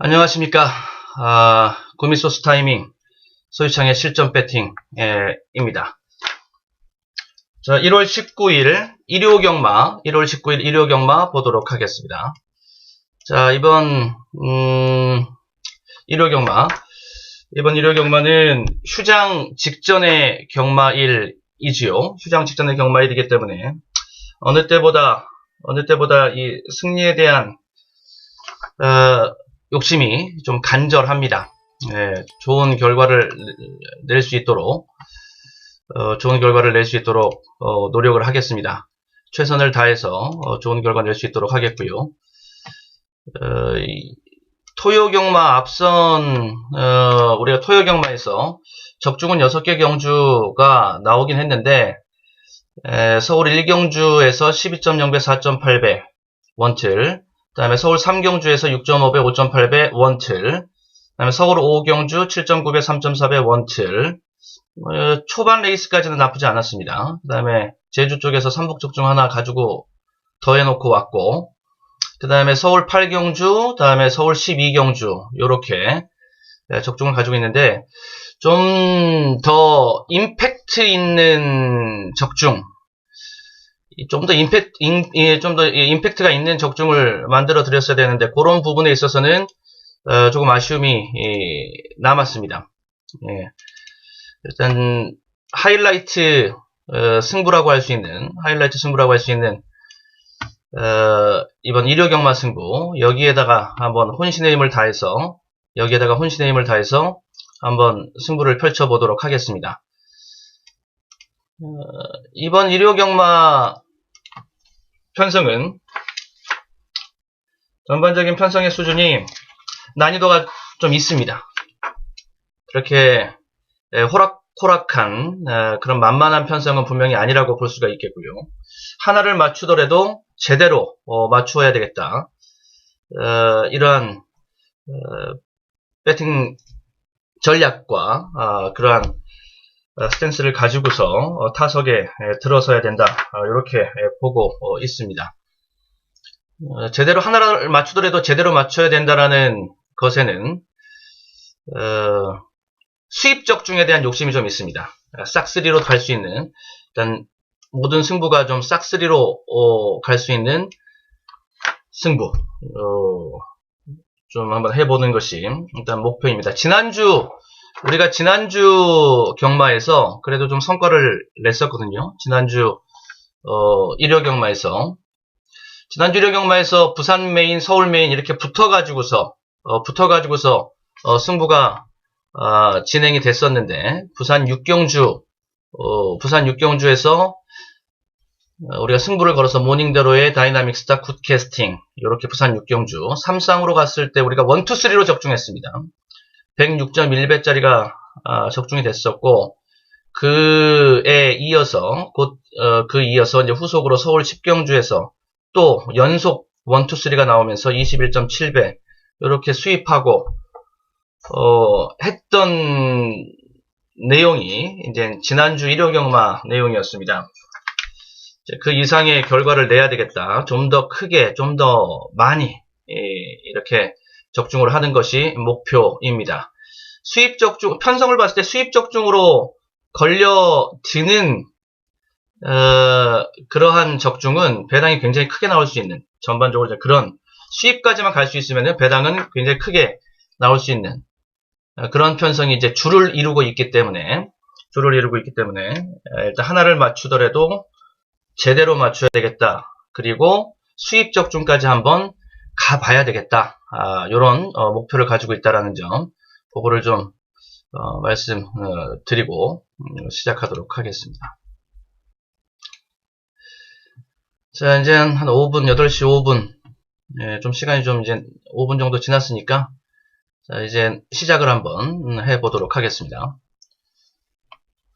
안녕하십니까. 구미소스 타이밍 소유창의 실전 배팅입니다. 자, 1월 19일 일요경마 보도록 하겠습니다. 자, 이번 일요경마는 휴장 직전의 경마일이지요. 휴장 직전의 경마일이기 때문에 어느 때보다 이 승리에 대한 욕심이 좀 간절합니다. 좋은 결과를 낼 수 있도록 노력을 하겠습니다. 최선을 다해서 좋은 결과 낼 수 있도록 하겠고요. 토요경마 앞선 우리가 토요경마에서 적중은 6개 경주가 나오긴 했는데 서울 1경주에서 12.0배 4.8배 원틀, 그 다음에 서울 3경주에서 6.5배 5.8배 원틀, 그 다음에 서울 5경주 7.9배 3.4배 원틀, 초반 레이스까지는 나쁘지 않았습니다. 그 다음에 제주 쪽에서 삼북적중 하나 가지고 더해놓고 왔고, 그 다음에 서울 8경주, 그 다음에 서울 12경주 요렇게 적중을 가지고 있는데 좀 더 임팩트 있는 적중, 좀 더 임팩트가 있는 적중을 만들어 드렸어야 되는데 그런 부분에 있어서는 조금 아쉬움이 남았습니다. 일단 하이라이트 승부라고 할 수 있는 이번 일요경마 승부, 여기에다가 한번 혼신의 힘을 다해서 한번 승부를 펼쳐보도록 하겠습니다. 이번 일요경마 편성은 전반적인 편성의 수준이 난이도가 좀 있습니다. 그렇게 호락호락한 그런 만만한 편성은 분명히 아니라고 볼 수가 있겠고요. 하나를 맞추더라도 제대로 맞추어야 되겠다. 이러한 배팅 전략과 그러한 스탠스를 가지고서 타석에 들어서야 된다. 이렇게 보고 있습니다. 제대로 하나를 맞추더라도 제대로 맞춰야 된다라는 것에는 수입 적중에 대한 욕심이 좀 있습니다. 싹쓸이로 갈 수 있는, 일단 모든 승부가 좀 싹쓸이로 갈 수 있는 승부 좀 한번 해보는 것이 일단 목표입니다. 우리가 지난주 경마에서 그래도 좀 성과를 냈었거든요. 지난주 일요경마에서 부산 메인, 서울 메인 이렇게 붙어가지고서 승부가 진행이 됐었는데, 부산 6경주에서 우리가 승부를 걸어서 모닝대로의 다이나믹 스타 굿캐스팅, 이렇게 부산 6경주 3쌍으로 갔을 때 우리가 1, 2, 3로 적중했습니다. 106.1배짜리가 적중이 됐었고, 그에 이어서 이제 후속으로 서울 10경주에서 또 연속 1, 2, 3가 나오면서 21.7배 이렇게 수입하고 했던 내용이 이제 지난주 일요경마 내용이었습니다. 그 이상의 결과를 내야 되겠다. 좀 더 크게, 좀 더 많이 이렇게 적중을 하는 것이 목표입니다. 수입 적중, 편성을 봤을 때 수입 적중으로 걸려드는 그러한 적중은 배당이 굉장히 크게 나올 수 있는, 전반적으로 그런 수입까지만 갈 수 있으면 배당은 굉장히 크게 나올 수 있는 그런 편성이 이제 줄을 이루고 있기 때문에 일단 하나를 맞추더라도 제대로 맞춰야 되겠다. 그리고 수입 적중까지 한번 가봐야 되겠다. 이런 목표를 가지고 있다라는 점, 그거를 좀 말씀드리고 시작하도록 하겠습니다. 자, 이제 한 5분, 8시 5분, 좀 시간이 좀 이제 5분 정도 지났으니까, 자, 이제 시작을 한번 해보도록 하겠습니다.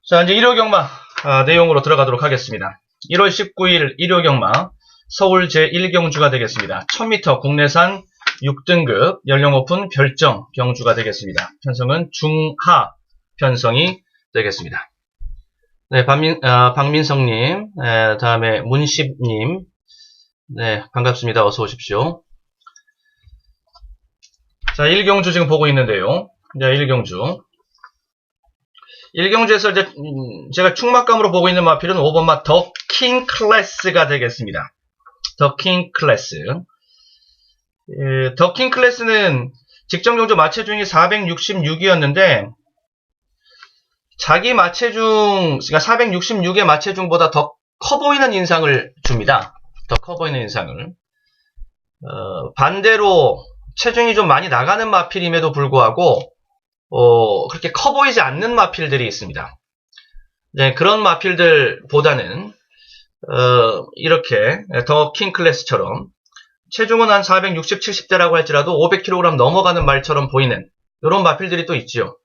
자, 이제 일요경마 내용으로 들어가도록 하겠습니다. 1월 19일 일요경마 서울 제1경주가 되겠습니다. 1000m 국내산 6등급 연령 오픈 별정 경주가 되겠습니다. 편성은 중하 편성이 되겠습니다. 네, 박민성님, 다음에 문십님, 네, 반갑습니다. 어서 오십시오. 자, 1경주 지금 보고 있는데요. 자, 1경주. 1경주에서 이제, 제가 충막감으로 보고 있는 마필은 5번 마 더 킹 클래스가 되겠습니다. 더 킹 클래스. 더 킹 클래스는 직전경주 마체중이 466이었는데, 자기 마체중, 그러니까 466의 마체중보다 더 커 보이는 인상을 줍니다. 더 커 보이는 인상을. 반대로 체중이 좀 많이 나가는 마필임에도 불구하고 그렇게 커 보이지 않는 마필들이 있습니다. 네, 그런 마필들보다는 이렇게 더 킹 클래스처럼 체중은 한 460, 70대라고 할지라도 500kg 넘어가는 말처럼 보이는 이런 마필들이 또 있지요.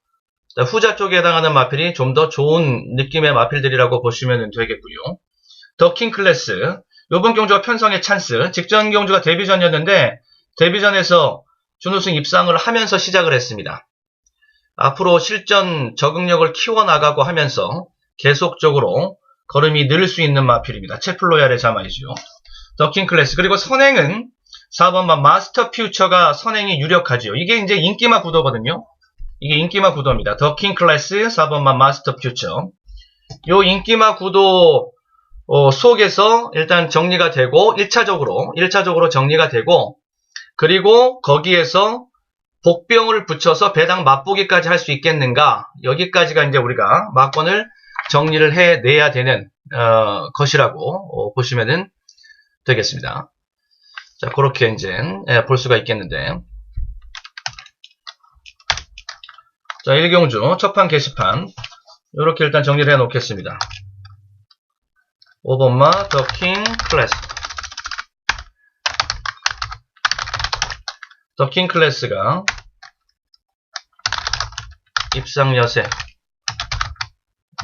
후자 쪽에 해당하는 마필이 좀 더 좋은 느낌의 마필들이라고 보시면 되겠고요. 더 킹 클래스, 이번 경주가 편성의 찬스. 직전 경주가 데뷔전이었는데 데뷔전에서 준우승 입상을 하면서 시작을 했습니다. 앞으로 실전 적응력을 키워나가고 하면서 계속적으로 걸음이 늘 수 있는 마필입니다. 채플로얄의 자마이죠. 더 킹 클래스. 그리고 선행은 4번마 마스터 퓨처가 선행이 유력하지요. 이게 이제 인기마 구도거든요. 이게 인기마 구도입니다. 더 킹 클래스 4번마 마스터 퓨처. 요 인기마 구도 속에서 일단 정리가 되고 1차적으로 정리가 되고, 그리고 거기에서 복병을 붙여서 배당 맛보기까지 할 수 있겠는가, 여기까지가 이제 우리가 막권을 정리를 해내야 되는 것이라고 보시면 되겠습니다. 자, 그렇게 이제 볼 수가 있겠는데, 자, 1경주 첫판 게시판 이렇게 일단 정리를 해 놓겠습니다. 5번마 더 킹 클래스. 더 킹 클래스가 입상 여세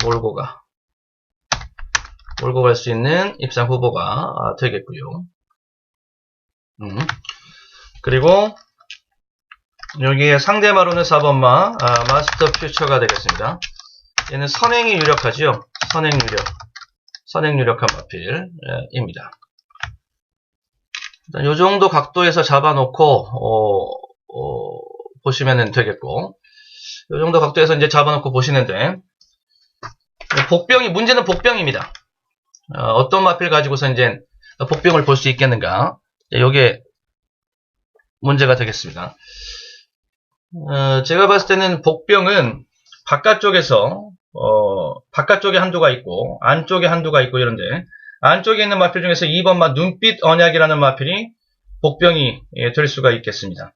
몰고 갈 수 있는 입상 후보가 되겠고요. 그리고 여기에 상대마로는 4번마 마스터 퓨처가 되겠습니다. 얘는 선행이 유력하지요. 선행 유력한 마필입니다. 일단 요 정도 각도에서 잡아놓고 보시면 되겠고, 요 정도 각도에서 이제 잡아놓고 보시는데, 문제는 복병입니다. 어떤 마필 가지고서 이제 복병을 볼 수 있겠는가, 요게 문제가 되겠습니다. 제가 봤을 때는 복병은 바깥쪽에 한두가 있고 안쪽에 한두가 있고 이런데, 안쪽에 있는 마필 중에서 2번마 눈빛 언약이라는 마필이 복병이 될 수가 있겠습니다.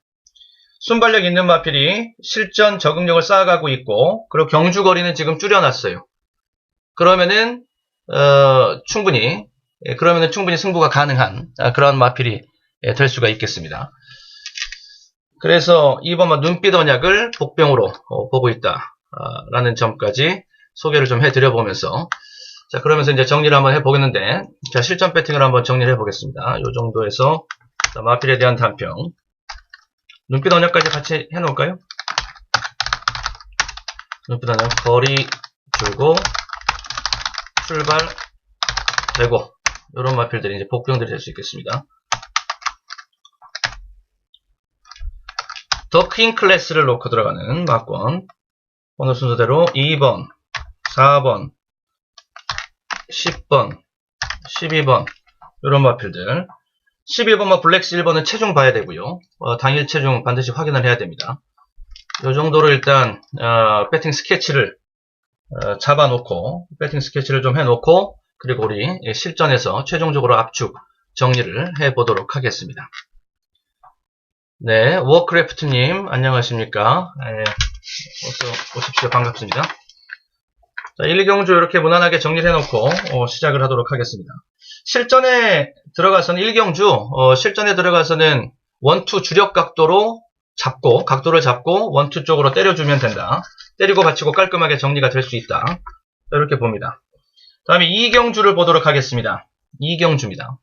순발력 있는 마필이 실전 적응력을 쌓아가고 있고, 그리고 경주거리는 지금 줄여놨어요. 그러면은 충분히 승부가 가능한 그런 마필이 될 수가 있겠습니다. 그래서 2번마 눈빛 언약을 복병으로 보고 있다라는 점까지 소개를 좀 해드려 보면서, 자, 그러면서 이제 정리를 한번 해보겠는데, 자, 실전 배팅을 한번 정리를 해보겠습니다. 요 정도에서 마필에 대한 단평, 눈빛 언약까지 같이 해놓을까요? 눈빛 언약, 거리 줄고 출발 되고, 이런 마필들이 이제 복병들이 될 수 있겠습니다. 더 퀸 클래스를 놓고 들어가는 막권, 번호 순서대로 2번, 4번, 10번, 12번 이런 마필들. 11번과 블랙스 1번은 체중 봐야 되고요. 당일 체중 반드시 확인을 해야 됩니다. 이 정도로 일단 배팅 스케치를 잡아놓고, 배팅 스케치를 좀 해놓고, 그리고 우리 실전에서 최종적으로 압축 정리를 해보도록 하겠습니다. 네, 워크래프트님 안녕하십니까? 네, 어서 오십시오. 반갑습니다. 자, 1, 2경주 이렇게 무난하게 정리를 해놓고 시작을 하도록 하겠습니다. 실전에 들어가서는 1경주 실전에 들어가서는 1, 2 주력 각도를 잡고 1, 2 쪽으로 때려주면 된다. 때리고 받치고 깔끔하게 정리가 될 수 있다. 이렇게 봅니다. 다음에 2경주를 보도록 하겠습니다. 2경주입니다.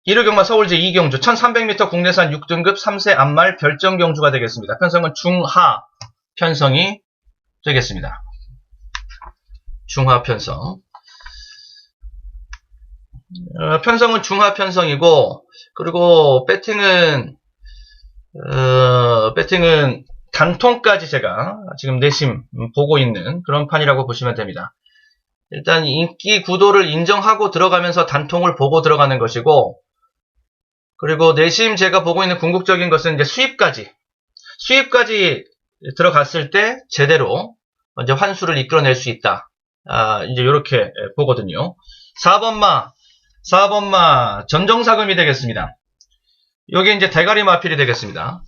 1호경마 서울제 2경주 1300m 국내산 6등급 3세 암말 별정경주가 되겠습니다. 편성은 중하 편성이 되겠습니다. 중하 편성. 편성은 중하 편성이고, 그리고 배팅은 단통까지 제가 지금 내심 보고 있는 그런 판이라고 보시면 됩니다. 일단 인기 구도를 인정하고 들어가면서 단통을 보고 들어가는 것이고, 그리고 내심 제가 보고 있는 궁극적인 것은 이제 수입까지 들어갔을 때 제대로 이제 환수를 이끌어낼 수 있다. 이제 이렇게 보거든요. 4번마 전정사금이 되겠습니다. 여기 이제 대가리 마필이 되겠습니다.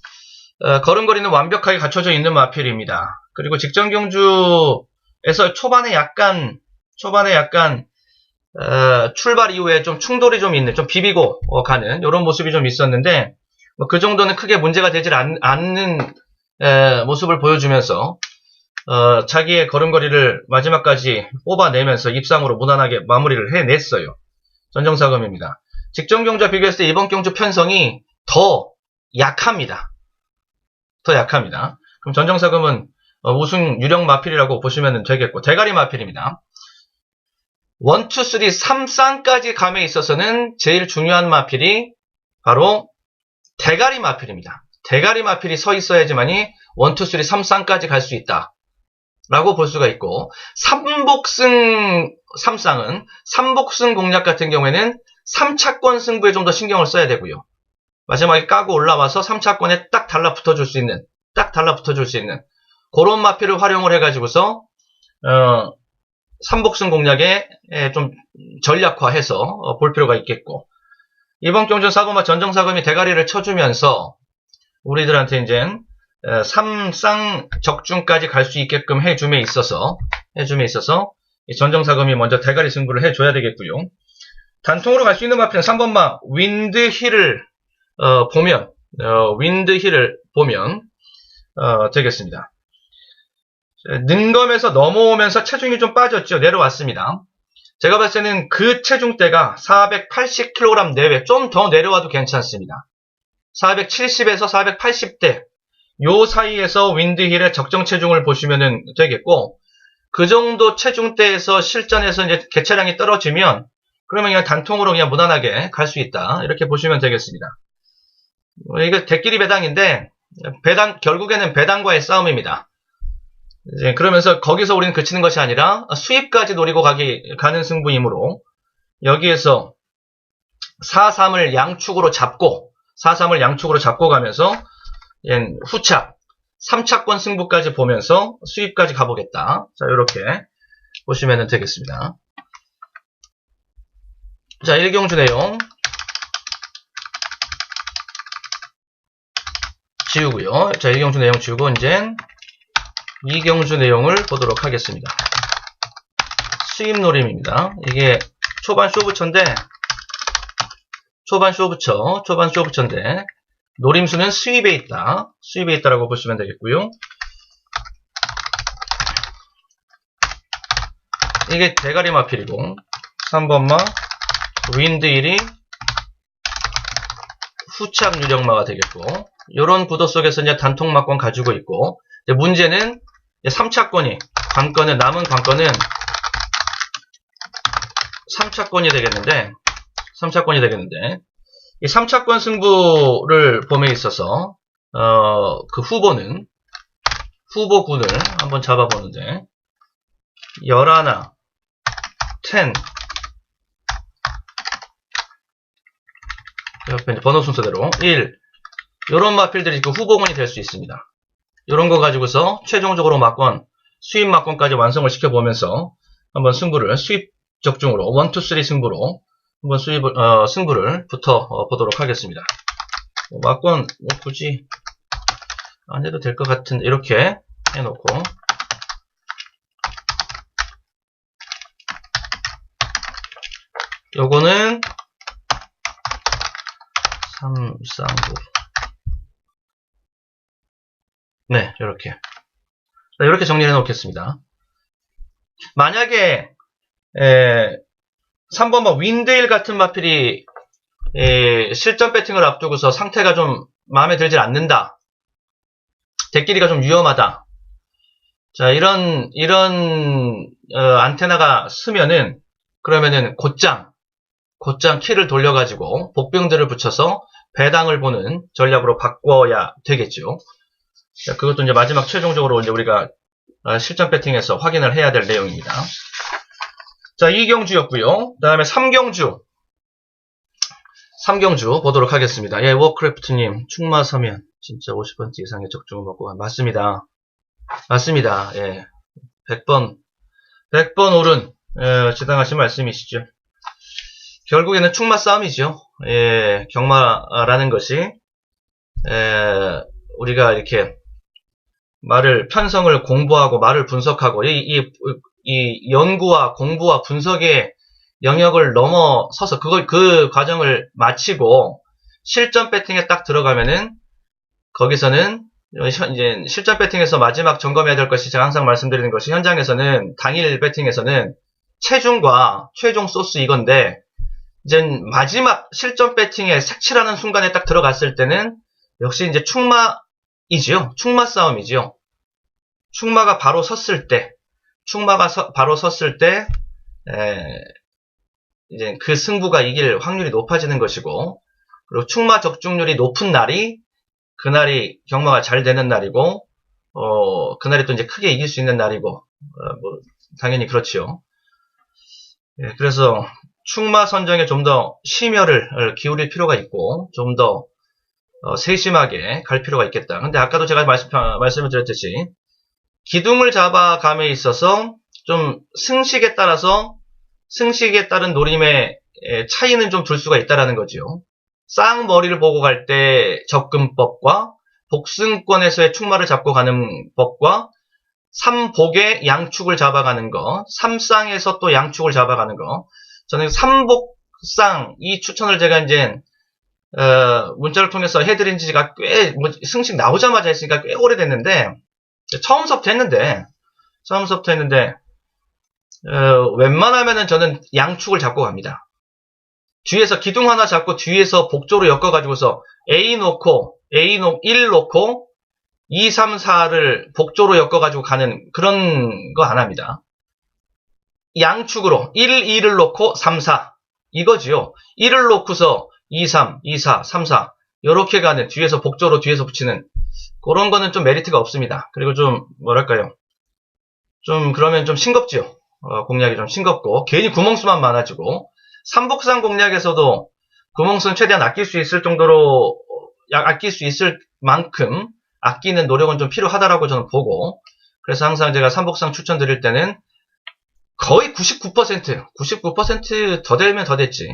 걸음걸이는 완벽하게 갖춰져 있는 마필입니다. 그리고 직전경주에서 초반에 약간 출발 이후에 좀 충돌이 좀 있는, 좀 비비고 가는 이런 모습이 좀 있었는데, 그 정도는 크게 문제가 되질 않는 모습을 보여주면서 자기의 걸음걸이를 마지막까지 뽑아내면서 입상으로 무난하게 마무리를 해냈어요. 전정사금입니다. 직전 경주와 비교했을 때 이번 경주 편성이 더 약합니다. 그럼 전정사금은 우승 유력 마필이라고 보시면 되겠고, 대가리 마필입니다. 1, 2, 3, 3쌍까지 감에 있어서는 제일 중요한 마필이 바로 대가리 마필입니다. 대가리 마필이 서 있어야지만이 1, 2, 3, 3쌍까지 갈 수 있다 라고 볼 수가 있고, 3복승 공략 같은 경우에는 3차권 승부에 좀 더 신경을 써야 되고요. 마지막에 까고 올라와서 3차권에 딱 달라붙어 줄 수 있는 그런 마필을 활용을 해가지고서 3복승 공략에 좀 전략화해서 볼 필요가 있겠고, 이번 경주 4번마 전정사금이 대가리를 쳐주면서 우리들한테 이제 3쌍 적중까지 갈 수 있게끔 해줌에 있어서 전정사금이 먼저 대가리 승부를 해줘야 되겠고요. 단통으로 갈 수 있는 마필은 3번마 윈드힐을 보면 되겠습니다. 능검에서 넘어오면서 체중이 좀 빠졌죠. 내려왔습니다. 제가 봤을 때는 그 체중대가 480kg 내외, 좀 더 내려와도 괜찮습니다. 470에서 480대 요 사이에서 윈드힐의 적정 체중을 보시면 되겠고, 그 정도 체중대에서 실전에서 이제 개체량이 떨어지면 그러면 그냥 단통으로 그냥 무난하게 갈 수 있다, 이렇게 보시면 되겠습니다. 이거 대끼리 배당인데 결국에는 배당과의 싸움입니다. 이제 그러면서 거기서 우리는 그치는 것이 아니라 수입까지 노리고 가는 승부이므로, 여기에서 4-3을 양축으로 잡고 가면서 후착 3차권 승부까지 보면서 수입까지 가보겠다. 자, 이렇게 보시면 되겠습니다. 자, 1경주 내용 지우고요. 자, 1경주 내용 지우고 이제 2경주 내용을 보도록 하겠습니다. 수입 노림입니다. 이게 초반 쇼부처인데 노림수는 수입에 있다라고 보시면 되겠고요. 이게 대가리 마필이고, 3번마 윈드힐이 후착 유력마가 되겠고, 이런 구도 속에서 이제 단통마권 가지고 있고, 이제 문제는 3차권이 남은 관건은 3차권이 되겠는데, 이 3차권 승부를 봄에 있어서 그 후보군을 한번 잡아보는데, 11, 10 옆에 번호 순서대로 1, 요런 마필들이 그 후보군이 될 수 있습니다. 요런 거 가지고서 최종적으로 수입 막권까지 완성을 시켜보면서 한번 승부를 수입 적중으로 1, 2, 3 승부로 한번 승부를 붙어보도록 하겠습니다. 막권 굳이 안 해도 될 것 같은데, 이렇게 해놓고 요거는 3쌍구, 네, 이렇게 정리해 놓겠습니다. 만약에 3번마 윈드힐 같은 마필이 실전 배팅을 앞두고서 상태가 좀 마음에 들질 않는다, 대끼리가 좀 위험하다, 자, 이런 안테나가 쓰면은, 그러면은 곧장 곧장 키를 돌려가지고 복병들을 붙여서 배당을 보는 전략으로 바꿔야 되겠죠. 자, 그것도 이제 마지막 최종적으로 이제 우리가 실전 배팅에서 확인을 해야 될 내용입니다. 자, 2경주였고요. 그 다음에 3경주 보도록 하겠습니다. 예, 워크래프트님, 충마 서면 진짜 50번째 이상의 적중을 먹고 맞습니다. 맞습니다. 예, 100번 옳은 지당하신 말씀이시죠. 결국에는 충마 싸움이죠. 예, 경마라는 것이 우리가 이렇게 편성을 공부하고 말을 분석하고 이 연구와 공부와 분석의 영역을 넘어서서 그 과정을 마치고 실전 배팅에 딱 들어가면은 거기서는 이제 실전 배팅에서 마지막 점검해야 될 것이 제가 항상 말씀드리는 것이 현장에서는 당일 배팅에서는 체중과 최종 소스 이건데 이제 마지막 실전 배팅에 색칠하는 순간에 딱 들어갔을 때는 역시 이제 충마이지요. 충마 싸움이지요. 충마가 바로 섰을 때 이제 그 승부가 이길 확률이 높아지는 것이고, 그리고 충마 적중률이 높은 날이 그날이 경마가 잘 되는 날이고, 그날이 또 이제 크게 이길 수 있는 날이고, 뭐 당연히 그렇지요. 예, 그래서 충마 선정에 좀 더 심혈을 기울일 필요가 있고, 좀 더 세심하게 갈 필요가 있겠다. 근데 아까도 제가 말씀을 드렸듯이 기둥을 잡아감에 있어서 좀 승식에 따른 노림의 차이는 좀 둘 수가 있다라는 거죠. 쌍머리를 보고 갈 때 접근법과 복승권에서의 충마를 잡고 가는 법과 삼복의 양축을 잡아가는 거, 삼쌍에서 또 양축을 잡아가는 거. 저는 삼복쌍 이 추천을 제가 이제 문자를 통해서 해드린 지가 꽤 승식 나오자마자 했으니까 꽤 오래됐는데 처음서부터 했는데 웬만하면은 저는 양축을 잡고 갑니다. 뒤에서 기둥 하나 잡고 뒤에서 복조로 엮어가지고서 A 놓고 1 놓고 2, 3, 4를 복조로 엮어가지고 가는 그런 거 안 합니다. 양축으로 1, 2를 놓고 3, 4 이거지요. 1을 놓고서 2, 3, 2, 4, 3, 4 요렇게 가는 뒤에서 복조로 뒤에서 붙이는 그런 거는 좀 메리트가 없습니다. 그리고 좀 뭐랄까요, 좀 그러면 좀 싱겁지요. 공략이 좀 싱겁고 괜히 구멍수만 많아지고, 삼복상 공략에서도 구멍수는 최대한 아낄 수 있을 정도로 아낄 수 있을 만큼 아끼는 노력은 좀 필요하다라고 저는 보고, 그래서 항상 제가 삼복상 추천드릴 때는 거의 99% 더 되면 더 됐지,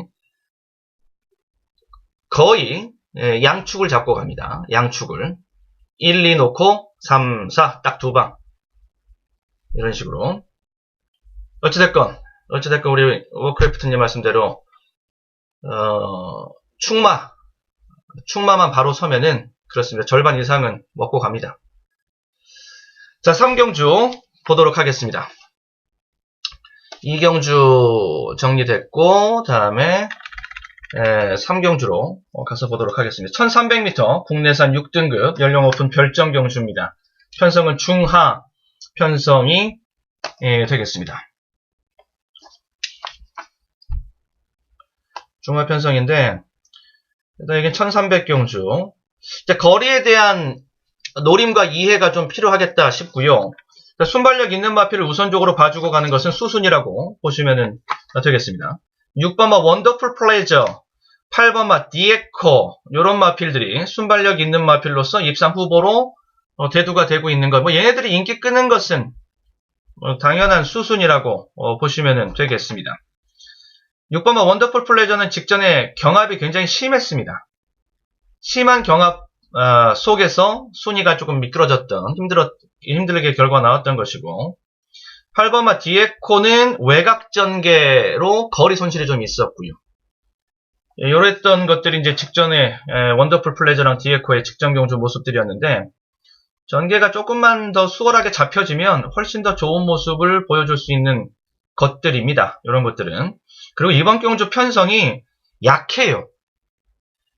거의 양축을 잡고 갑니다. 양축을 1, 2 놓고 3, 4 딱 두 방 이런 식으로. 어찌됐건 우리 워크래프트님 말씀대로 충마만 바로 서면은 그렇습니다. 절반 이상은 먹고 갑니다. 자, 3경주 보도록 하겠습니다. 2경주 정리됐고 다음에 3경주로 가서 보도록 하겠습니다. 1300m 국내산 6등급 연령 오픈 별정 경주입니다. 편성은 중하 편성이 되겠습니다. 중하 편성인데 일단 이게 1300경주. 거리에 대한 노림과 이해가 좀 필요하겠다 싶고요. 순발력 있는 마필을 우선적으로 봐주고 가는 것은 수순이라고 보시면 되겠습니다. 6번마 원더풀 플레저, 8번마 디에코 이런 마필들이 순발력 있는 마필로서 입상 후보로 대두가 되고 있는 것. 얘네들이 인기 끄는 것은 당연한 수순이라고 보시면 되겠습니다. 6번마 원더풀 플레저는 직전에 경합이 굉장히 심했습니다. 심한 경합 속에서 순위가 조금 미끄러졌던 힘들게 결과 나왔던 것이고, 8번마 디에코는 외곽 전개로 거리 손실이 좀 있었고요. 요랬던 것들이 이제 직전에 원더풀 플레저랑 디에코의 직전 경주 모습들이었는데, 전개가 조금만 더 수월하게 잡혀지면 훨씬 더 좋은 모습을 보여줄 수 있는 것들입니다. 이런 것들은. 그리고 이번 경주 편성이 약해요.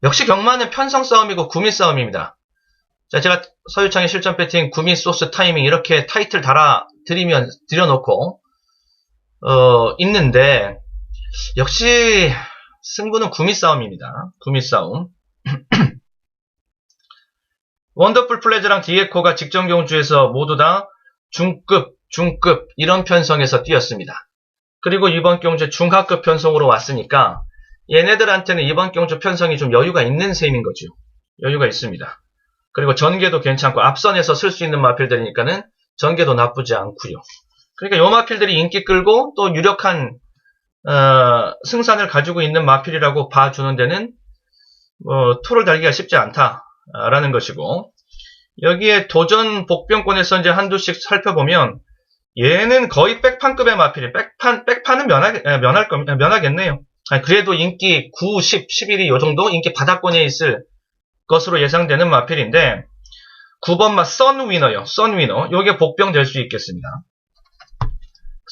역시 경마는 편성 싸움이고 구미 싸움입니다. 자, 제가 서유창의 실전 배팅 구미 소스 타이밍 이렇게 타이틀 드려놓고 있는데, 역시 승부는 구미 싸움입니다. 구미 싸움. 원더풀 플레저랑 디에코가 직전 경주에서 모두 다 중급 이런 편성에서 뛰었습니다. 그리고 이번 경주 중하급 편성으로 왔으니까 얘네들한테는 이번 경주 편성이 좀 여유가 있는 셈인 거죠. 여유가 있습니다. 그리고 전개도 괜찮고 앞선에서 쓸 수 있는 마필들이니까는 전개도 나쁘지 않고요. 그러니까 요 마필들이 인기 끌고 또 유력한 승산을 가지고 있는 마필이라고 봐주는 데는 토를 달기가 쉽지 않다라는 것이고, 여기에 도전 복병권에서 이제 한두씩 살펴보면 얘는 거의 백판급의 마필이 백판은 면하겠네요. 그래도 인기 9, 10, 11위 요 정도 인기 바닥권에 있을 것으로 예상되는 마필인데 9번마 선위너요. 선위너. 요게 복병 될 수 있겠습니다.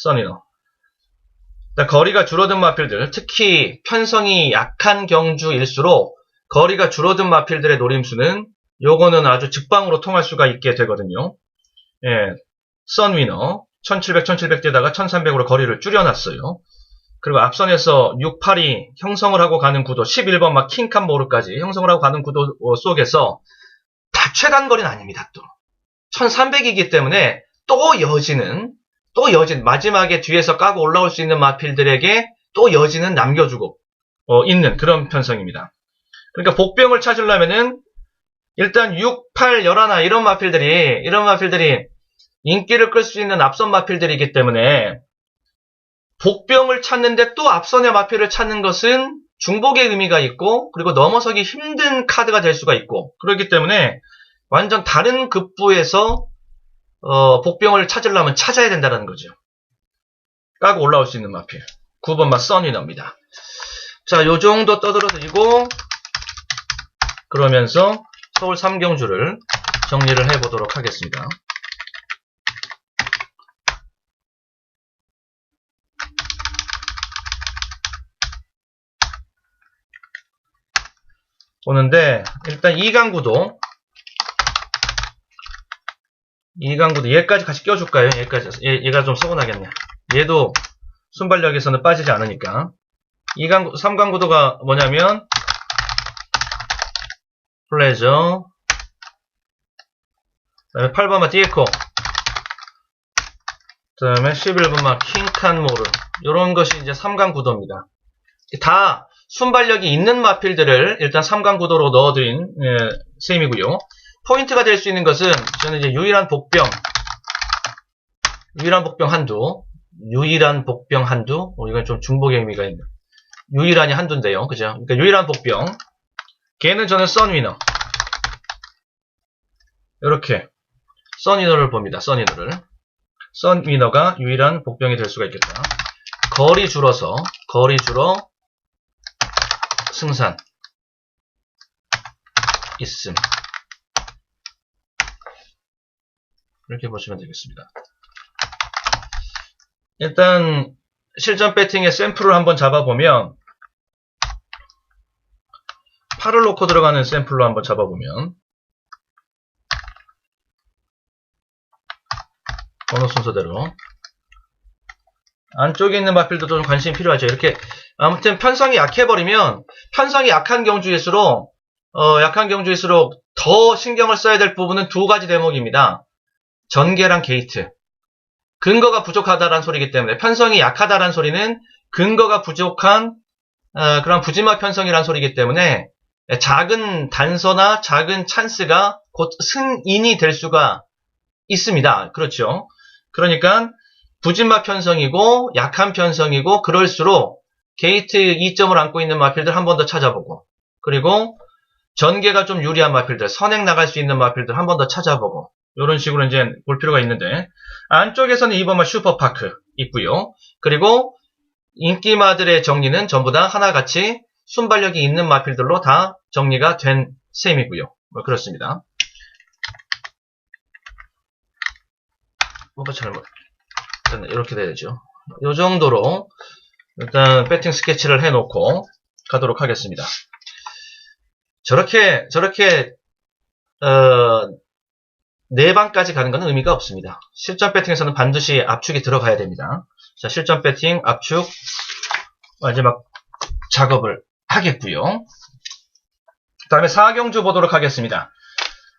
선위너. 거리가 줄어든 마필들, 특히 편성이 약한 경주일수록 거리가 줄어든 마필들의 노림수는 요거는 아주 직방으로 통할 수가 있게 되거든요. 예, 선위너 1700, 1700대다가 1300으로 거리를 줄여놨어요. 그리고 앞선에서 6, 8이 형성을 하고 가는 구도, 11번 막 킹칸모르까지 형성을 하고 가는 구도 속에서 다 최단 거리는 아닙니다. 또 1300이기 때문에 또 여지는 마지막에 뒤에서 까고 올라올 수 있는 마필들에게 또 여지는 남겨주고 있는 그런 편성입니다. 그러니까 복병을 찾으려면은 일단 6, 8, 11 이런 마필들이 인기를 끌 수 있는 앞선 마필들이기 때문에 복병을 찾는데 또 앞선의 마필을 찾는 것은 중복의 의미가 있고, 그리고 넘어서기 힘든 카드가 될 수가 있고, 그렇기 때문에 완전 다른 급부에서 복병을 찾으려면 찾아야 된다는 거죠. 까고 올라올 수 있는 마필. 9번마 선위너입니다. 자, 요 정도 떠들어드리고 그러면서 서울 3경주를 정리를 해보도록 하겠습니다. 보는데 일단 2강구도 얘까지 같이 껴줄까요? 얘가 좀 서운하겠네. 얘도 순발력에서는 빠지지 않으니까. 3강구도가 뭐냐면 플레저, 8번마 디에코, 그 다음에 11번마 킹칸모르, 요런 것이 이제 3강 구도입니다. 다 순발력이 있는 마필들을 일단 3강 구도로 넣어드린 셈이고요. 포인트가 될 수 있는 것은 저는 이제 유일한 복병 한두, 이건 좀 중복의 의미가 있는, 유일한이 한두인데요. 그죠? 그러니까 유일한 복병, 걔는 저는 선위너, 이렇게 선위너를 봅니다. 선위너가 유일한 복병이 될 수가 있겠다. 거리 줄어 승산 있음, 이렇게 보시면 되겠습니다. 일단 실전 배팅의 샘플을 한번 잡아보면, 8을 놓고 들어가는 샘플로 한번 잡아보면 번호 순서대로 안쪽에 있는 마필도 좀 관심이 필요하죠. 이렇게 아무튼 편성이 약해버리면, 편성이 약한 경주일수록 더 신경을 써야 될 부분은 두 가지 대목입니다. 전개랑 게이트. 근거가 부족하다는 소리이기 때문에, 편성이 약하다는 소리는 근거가 부족한 그런 부지마 편성이라는 소리이기 때문에 작은 단서나 작은 찬스가 곧 승인이 될 수가 있습니다. 그렇죠. 그러니까 부진마 편성이고 약한 편성이고, 그럴수록 게이트 2점을 안고 있는 마필들 한 번 더 찾아보고, 그리고 전개가 좀 유리한 마필들, 선행 나갈 수 있는 마필들 한 번 더 찾아보고, 이런 식으로 이제 볼 필요가 있는데, 안쪽에서는 2번마 슈퍼파크 있고요. 그리고 인기마들의 정리는 전부 다 하나같이 순발력이 있는 마필들로 다 정리가 된 셈이고요. 그렇습니다. 이렇게 돼야죠. 이 정도로 일단 배팅 스케치를 해놓고 가도록 하겠습니다. 저렇게 4방까지 가는 것은 의미가 없습니다. 실전 배팅에서는 반드시 압축이 들어가야 됩니다. 자, 실전 배팅 압축 마지막 작업을 하겠고요. 그 다음에 사경주 보도록 하겠습니다.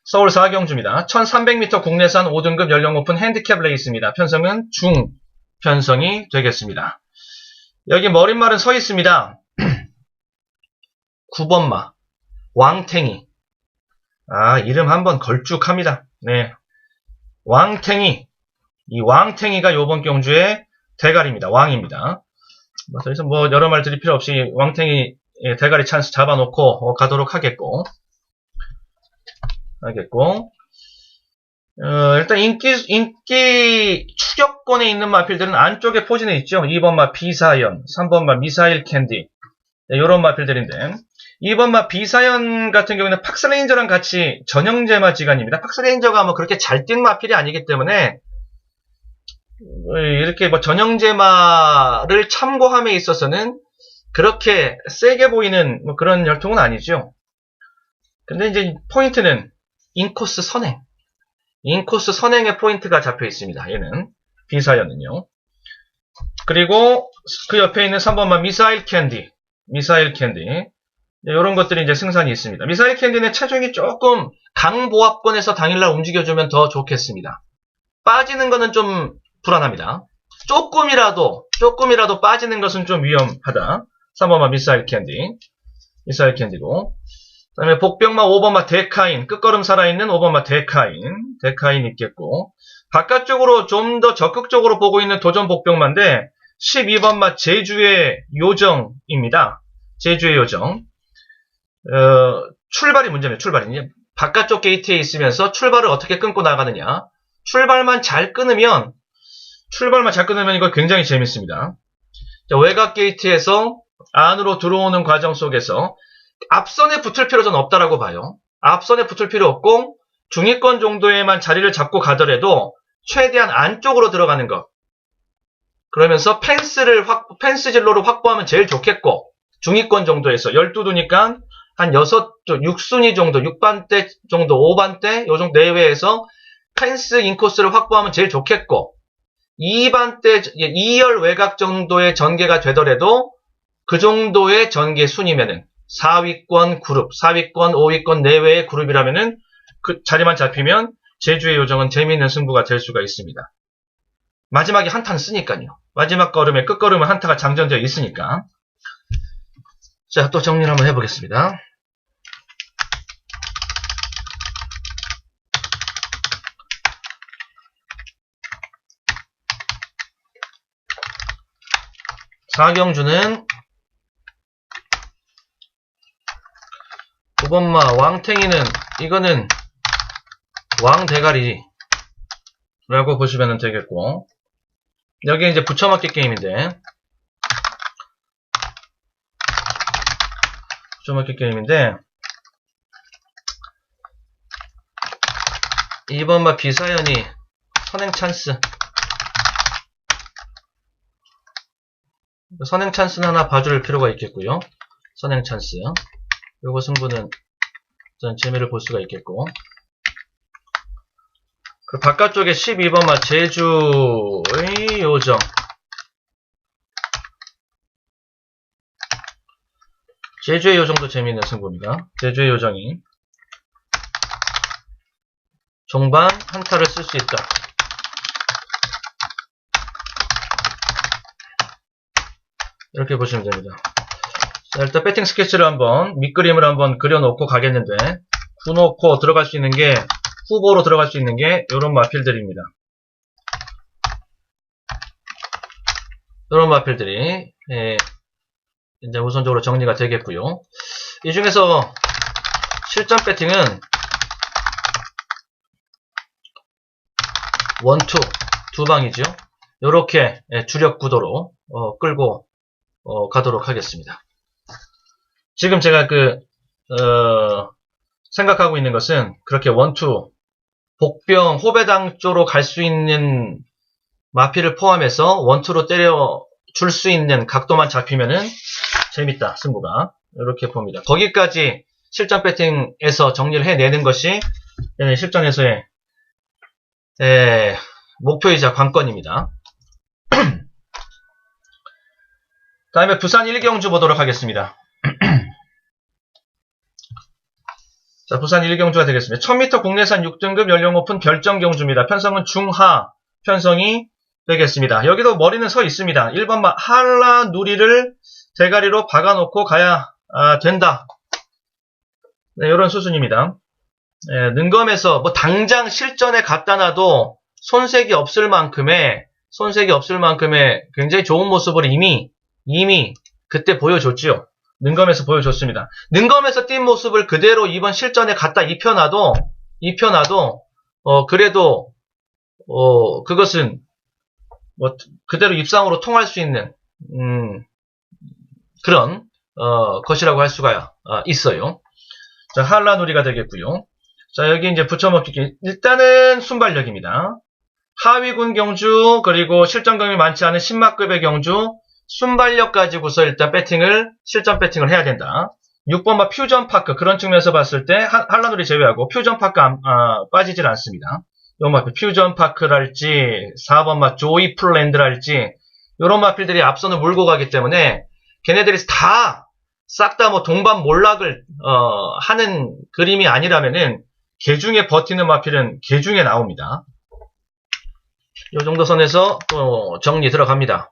서울 사경주입니다. 1300m 국내산 5등급 연령 높은 핸디캡 레이스입니다. 편성은 중 편성이 되겠습니다. 여기 머릿말은 서 있습니다. 9번마 왕탱이. 이름 한번 걸쭉합니다. 네, 왕탱이. 이 왕탱이가 요번 경주의 대가리입니다. 왕입니다. 그래서 여러 말 드릴 필요 없이 왕탱이 대가리 찬스 잡아놓고 가도록 하겠고, 일단 인기 추격권에 있는 마필들은 안쪽에 포진해 있죠. 2번마 비사연, 3번마 미사일 캔디, 이런 마필들인데, 2번마 비사연 같은 경우에는 팍스레인저랑 같이 전형제마 지간입니다. 팍스레인저가 그렇게 잘 뛴 마필이 아니기 때문에 이렇게 전형제마를 참고함에 있어서는 그렇게 세게 보이는 그런 열통은 아니죠. 근데 이제 포인트는 인코스 선행. 인코스 선행의 포인트가 잡혀 있습니다. 얘는 비사연은요. 그리고 그 옆에 있는 3번만 미사일 캔디. 이런 것들이 이제 승산이 있습니다. 미사일 캔디는 체중이 조금 강보합권에서 당일날 움직여주면 더 좋겠습니다. 빠지는 거는 좀 불안합니다. 조금이라도 빠지는 것은 좀 위험하다. 3번만 미사일 캔디고. 그 다음에 복병마 5번마 데카인, 끝걸음 살아있는 5번마 데카인 있겠고, 바깥쪽으로 좀 더 적극적으로 보고 있는 도전 복병마인데 12번마 제주의 요정입니다. 제주의 요정. 출발이 문제입니다. 출발이. 바깥쪽 게이트에 있으면서 출발을 어떻게 끊고 나가느냐. 출발만 잘 끊으면 이거 굉장히 재밌습니다. 자, 외곽 게이트에서 안으로 들어오는 과정 속에서 앞선에 붙을 필요 전 없다라고 봐요. 앞선에 붙을 필요 없고 중위권 정도에만 자리를 잡고 가더라도 최대한 안쪽으로 들어가는 것. 그러면서 펜스 진로를 확보하면 제일 좋겠고, 중위권 정도에서 12두니까 한 6순위 정도, 6반대 정도, 5반대 요 정도 내외에서 펜스 인코스를 확보하면 제일 좋겠고, 2반대, 2열 외곽 정도의 전개가 되더라도 그 정도의 전개 순위면은 4위권 그룹, 4위권, 5위권 내외의 그룹이라면은 그 자리만 잡히면 제주의 요정은 재미있는 승부가 될 수가 있습니다. 마지막에 한타는 쓰니까요. 마지막 걸음에 끝걸음은 한타가 장전되어 있으니까. 자, 또 정리를 한번 해보겠습니다. 사경주는 9번마 왕탱이는 이거는 왕대가리라고 보시면 되겠고, 여기 이제 붙여맞기 게임인데 2번마 비사연이 선행 찬스는 하나 봐줄 필요가 있겠고요. 선행 찬스. 요거 승부는 전 재미를 볼 수가 있겠고. 그 바깥쪽에 12번마 제주의 요정. 제주의 요정도 재미있는 승부입니다. 제주의 요정이 종반 한타를 쓸 수 있다. 이렇게 보시면 됩니다. 자, 일단 배팅 스케치를 밑그림을 한번 그려놓고 가겠는데, 구놓고 들어갈 수 있는 게, 후보로 들어갈 수 있는 게, 요런 마필들입니다. 요런 마필들이, 이제 우선적으로 정리가 되겠고요. 이 중에서, 실전 배팅은, 1, 2, 두 방이죠. 요렇게 주력 구도로, 끌고, 가도록 하겠습니다. 지금 제가 생각하고 있는 것은 그렇게 1, 2, 복병, 호배당 쪽으로 갈 수 있는 마피를 포함해서 1, 2로 때려줄 수 있는 각도만 잡히면은 재밌다, 승부가. 이렇게 봅니다. 거기까지 실전 배팅에서 정리를 해내는 것이 실전에서의 목표이자 관건입니다. 다음에 부산 1경주 보도록 하겠습니다. 자, 부산 1경주가 되겠습니다. 1000m 국내산 6등급 연령 오픈 결정 경주입니다. 편성은 중하 편성이 되겠습니다. 여기도 머리는 서 있습니다. 1번마 한라 누리를 대가리로 박아놓고 가야 된다. 네, 이런 수순입니다. 네, 능검에서 뭐 당장 실전에 갖다 놔도 손색이 없을 만큼의 굉장히 좋은 모습을 이미 그때 보여줬지요. 능검에서 보여줬습니다. 능검에서 뛴 모습을 그대로 이번 실전에 갖다 입혀놔도 그래도 그것은 뭐 그대로 입상으로 통할 수 있는 그런 것이라고 할 수가 있어요. 자, 한라누리가 되겠고요. 자, 여기 이제 붙여먹기. 일단은 순발력입니다. 하위군 경주, 그리고 실전 경험이 많지 않은 신마급의 경주, 순발력 가지고서 일단 실전 배팅을 해야 된다. 6번마 퓨전파크, 그런 측면에서 봤을 때, 한라누리 제외하고 퓨전파크 빠지질 않습니다. 요 마필, 퓨전파크랄지, 4번마 조이풀랜드랄지, 요런 마필들이 앞선을 몰고 가기 때문에, 걔네들이 싹 다 뭐 동반몰락을, 하는 그림이 아니라면은, 개중에 버티는 마필은 개중에 나옵니다. 요 정도 선에서 또 정리 들어갑니다.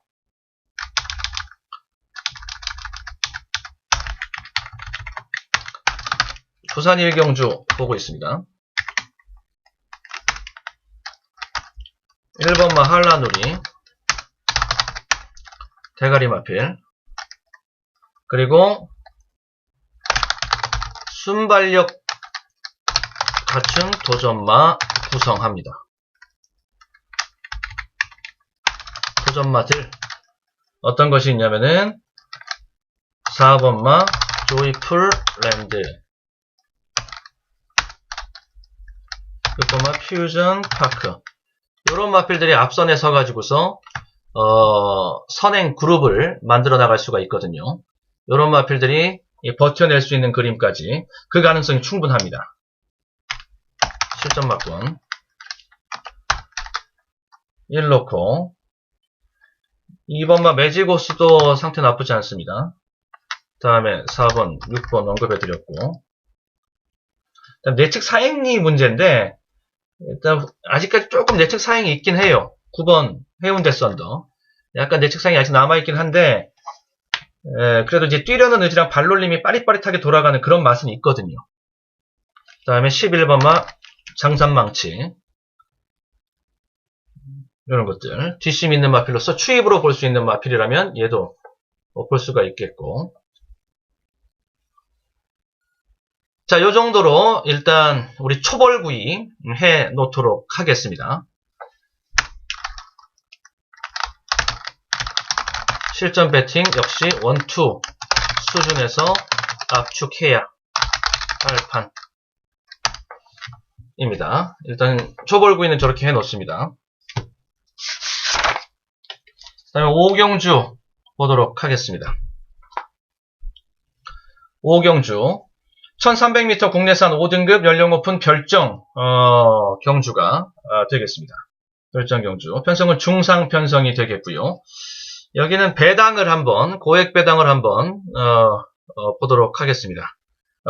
부산 1경주 보고 있습니다. 1번마 한라누리, 대가리 마필, 그리고 순발력 갖춘 도전마 구성합니다. 도전마들 어떤 것이 있냐면은 4번마 조이풀랜드, 6번마 퓨전파크, 요런 마필들이 앞선에 서가지고서 선행 그룹을 만들어 나갈 수가 있거든요. 요런 마필들이 버텨낼 수 있는 그림까지 그 가능성이 충분합니다. 실전 막군 1놓고 2번마 매지고스도 상태 나쁘지 않습니다. 다음에 4번, 6번 언급해드렸고, 일단 내측 사행리 문제인데 일단 아직까지 조금 내측 사행이 있긴 해요. 9번 해운대 썬더 약간 내측 사행이 아직 남아있긴 한데 그래도 이제 뛰려는 의지랑 발놀림이 빠릿빠릿하게 돌아가는 그런 맛은 있거든요. 그 다음에 11번마 장산망치, 이런 것들 뒷심 있는 마필로서 추입으로 볼 수 있는 마필이라면 얘도 볼 수가 있겠고, 자, 요 정도로 일단 우리 초벌구이 해 놓도록 하겠습니다. 실전 배팅 역시 1, 2 수준에서 압축해야 할 판입니다. 일단 초벌구이는 저렇게 해 놓습니다. 그 다음에 5경주 보도록 하겠습니다. 5경주 1300m 국내산 5등급 연령 오픈 결정 경주가 되겠습니다. 결정 경주 편성은 중상 편성이 되겠고요. 여기는 배당을 한번 고액 배당을 한번 보도록 하겠습니다.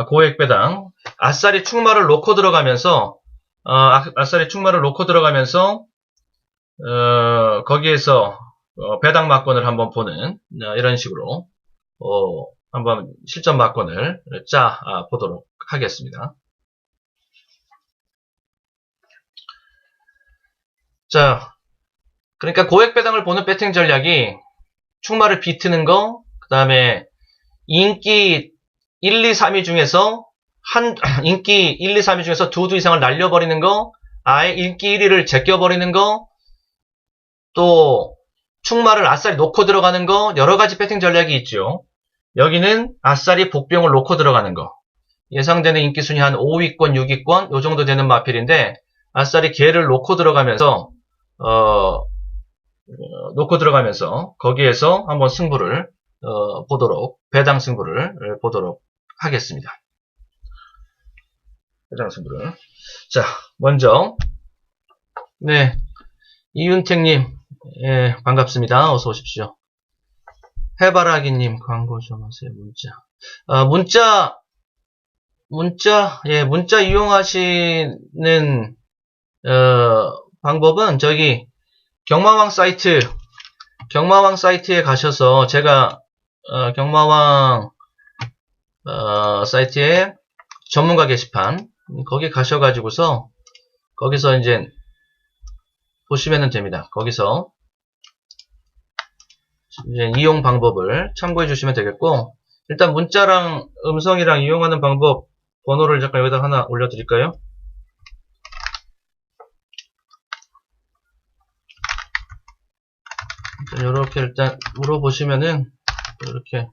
고액 배당 아싸리 충마를 놓고 들어가면서 거기에서 배당 막권을 한번 보는 이런 식으로 한번 실전 막권을 짜 보도록 하겠습니다. 자, 그러니까 고액 배당을 보는 배팅 전략이 충마를 비트는 거, 그 다음에 인기 1, 2, 3위 중에서 인기 1, 2, 3위 중에서 2두 이상을 날려버리는 거, 아예 인기 1위를 제껴버리는 거, 또 충마를 아싸리 놓고 들어가는 거, 여러 가지 배팅 전략이 있죠. 여기는 아싸리 복병을 놓고 들어가는 거. 예상되는 인기 순위 한 5위권, 6위권 요 정도 되는 마필인데 아싸리 걔를 놓고 들어가면서 거기에서 한번 승부를 배당 승부를 보도록 하겠습니다. 배당 승부를. 자, 먼저 네, 이윤택님, 예, 반갑습니다. 어서 오십시오. 해바라기님 광고 좀 하세요. 문자 이용하시는 방법은 저기 경마왕 사이트에 가셔서 제가 경마왕 사이트에 전문가 게시판 거기 가셔가지고서 거기서 이제 보시면 됩니다. 거기서 이제 이용 방법을 참고해 주시면 되겠고, 일단 문자랑 음성이랑 이용하는 방법 번호를 잠깐 여기다 하나 올려드릴까요? 이렇게 일단 물어보시면은 이렇게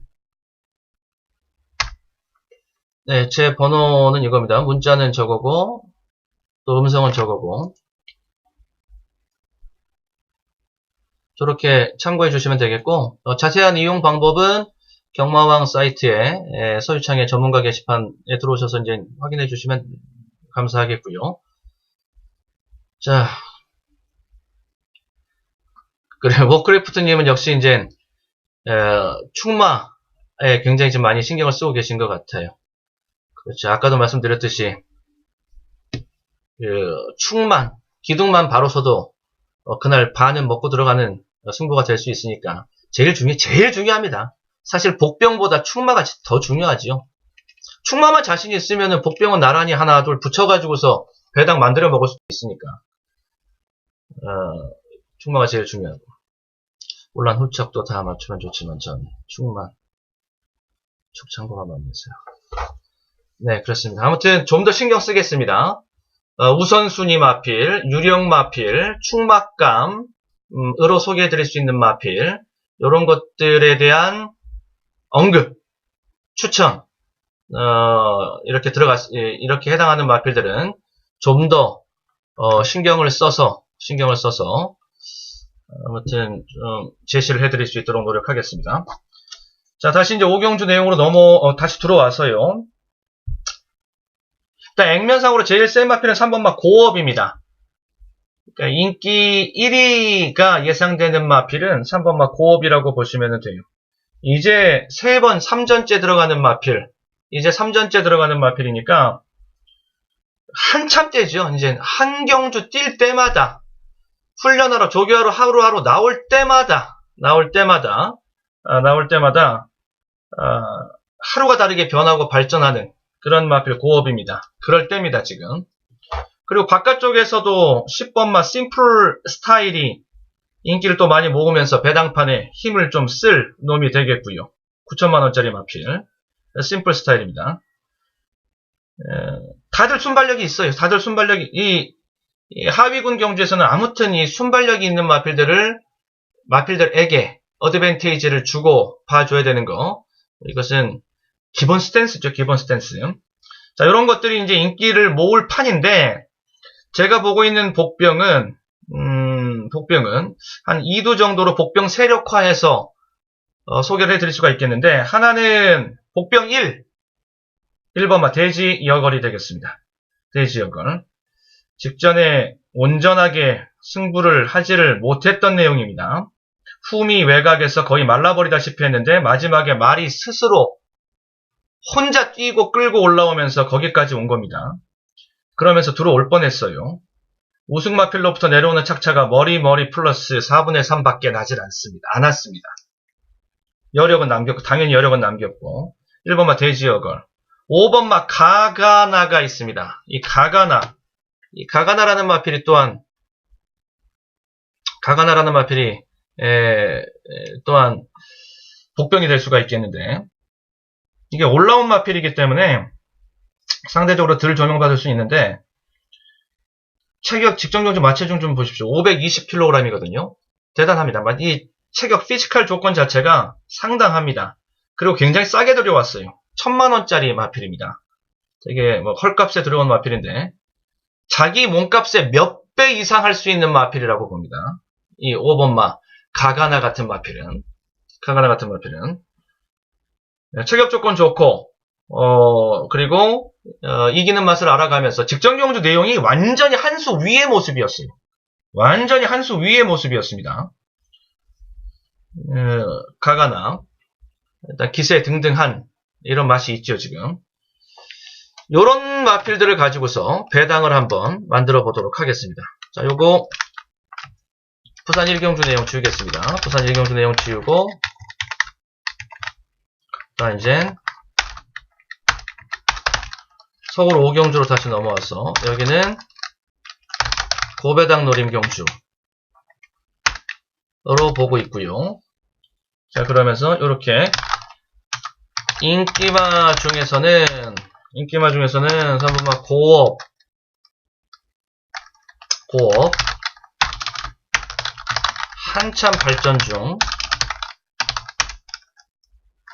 네, 제 번호는 이겁니다. 문자는 저거고 또 음성은 저거고 저렇게 참고해 주시면 되겠고, 자세한 이용 방법은 경마왕 사이트에 서유창의 전문가 게시판에 들어오셔서 이제 확인해 주시면 감사하겠고요. 자, 그래 워크래프트님은 역시 이제 충마에 굉장히 좀 많이 신경을 쓰고 계신 것 같아요. 그렇죠. 아까도 말씀드렸듯이 충만 기둥만 바로 서도 그날 반은 먹고 들어가는 승부가 될 수 있으니까 제일 중요합니다. 사실 복병보다 충마가 더 중요하지요. 충마만 자신 있으면은 복병은 나란히 하나 둘 붙여가지고서 배당 만들어 먹을 수도 있으니까 충마가 제일 중요하고, 물론 후척도 다 맞추면 좋지만 전 충만 축창고가 많이 있어요. 네, 그렇습니다. 아무튼 좀 더 신경 쓰겠습니다. 우선순위 마필, 유령 마필, 충막감, 으로 소개해드릴 수 있는 마필, 이런 것들에 대한 언급, 추천, 이렇게 해당하는 마필들은 좀 더 신경을 써서 아무튼 제시를 해드릴 수 있도록 노력하겠습니다. 자, 다시 이제 오경주 내용으로 다시 들어와서요. 일단 액면상으로 제일 센 마필은 3번마 고업입니다. 그러니까 인기 1위가 예상되는 마필은 3번마 고업이라고 보시면 돼요. 이제 3번 3전째 들어가는 마필이니까 한참 때죠. 이제 한경주 뛸 때마다 훈련하러 조교하러 하루하루 나올 때마다 하루가 다르게 변하고 발전하는 그런 마필 고업입니다. 그럴 때입니다, 지금. 그리고 바깥쪽에서도 10번마 심플 스타일이 인기를 또 많이 모으면서 배당판에 힘을 좀 쓸 놈이 되겠고요. 9천만원짜리 마필. 심플 스타일입니다. 다들 순발력이 있어요. 이 하위군 경주에서는 아무튼 이 순발력이 있는 마필들에게 어드밴테이지를 주고 봐줘야 되는 거. 이것은 기본 스탠스죠, 기본 스탠스. 자, 이런 것들이 이제 인기를 모을 판인데, 제가 보고 있는 복병은 한 2두 정도로 복병 세력화해서 소개를 해드릴 수가 있겠는데, 하나는 복병 1번마 돼지 여걸이 되겠습니다. 돼지 여걸. 직전에 온전하게 승부를 하지를 못했던 내용입니다. 후미 외곽에서 거의 말라버리다시피 했는데 마지막에 말이 스스로 혼자 뛰고 끌고 올라오면서 거기까지 온 겁니다. 그러면서 들어올 뻔했어요. 우승마필로부터 내려오는 착차가 머리 플러스 4분의 3밖에 나질 않았습니다. 당연히 여력은 남겼고, 1번마 돼지여걸. 5번마 가가나가 있습니다. 이 가가나라는 마필이 또한 복병이 될 수가 있겠는데, 이게 올라온 마필이기 때문에 상대적으로 덜 조명받을 수 있는데, 체격 직정경주 마체중 좀 보십시오. 520kg이거든요. 대단합니다. 이 체격 피지컬 조건 자체가 상당합니다. 그리고 굉장히 싸게 들여왔어요. 1000만원짜리 마필입니다. 되게 헐값에 들어온 마필인데, 자기 몸값의 몇 배 이상 할 수 있는 마필이라고 봅니다. 이 5번마 가가나 같은 마필은 체격 조건 좋고, 그리고 이기는 맛을 알아가면서 직전경주 내용이 완전히 한 수 위의 모습이었어요. 완전히 한 수 위의 모습이었습니다. 가가나. 일단 기세 등등한 이런 맛이 있죠, 지금. 요런 마필들을 가지고서 배당을 한번 만들어 보도록 하겠습니다. 자, 요거 부산 1경주 내용 지우겠습니다. 부산 1경주 내용 지우고, 자, 이제 서울 5경주로 다시 넘어와서 여기는 고배당 노림경주로 보고 있고요. 자, 그러면서 이렇게 인기마 중에서는 삼분마 고업 한참 발전 중.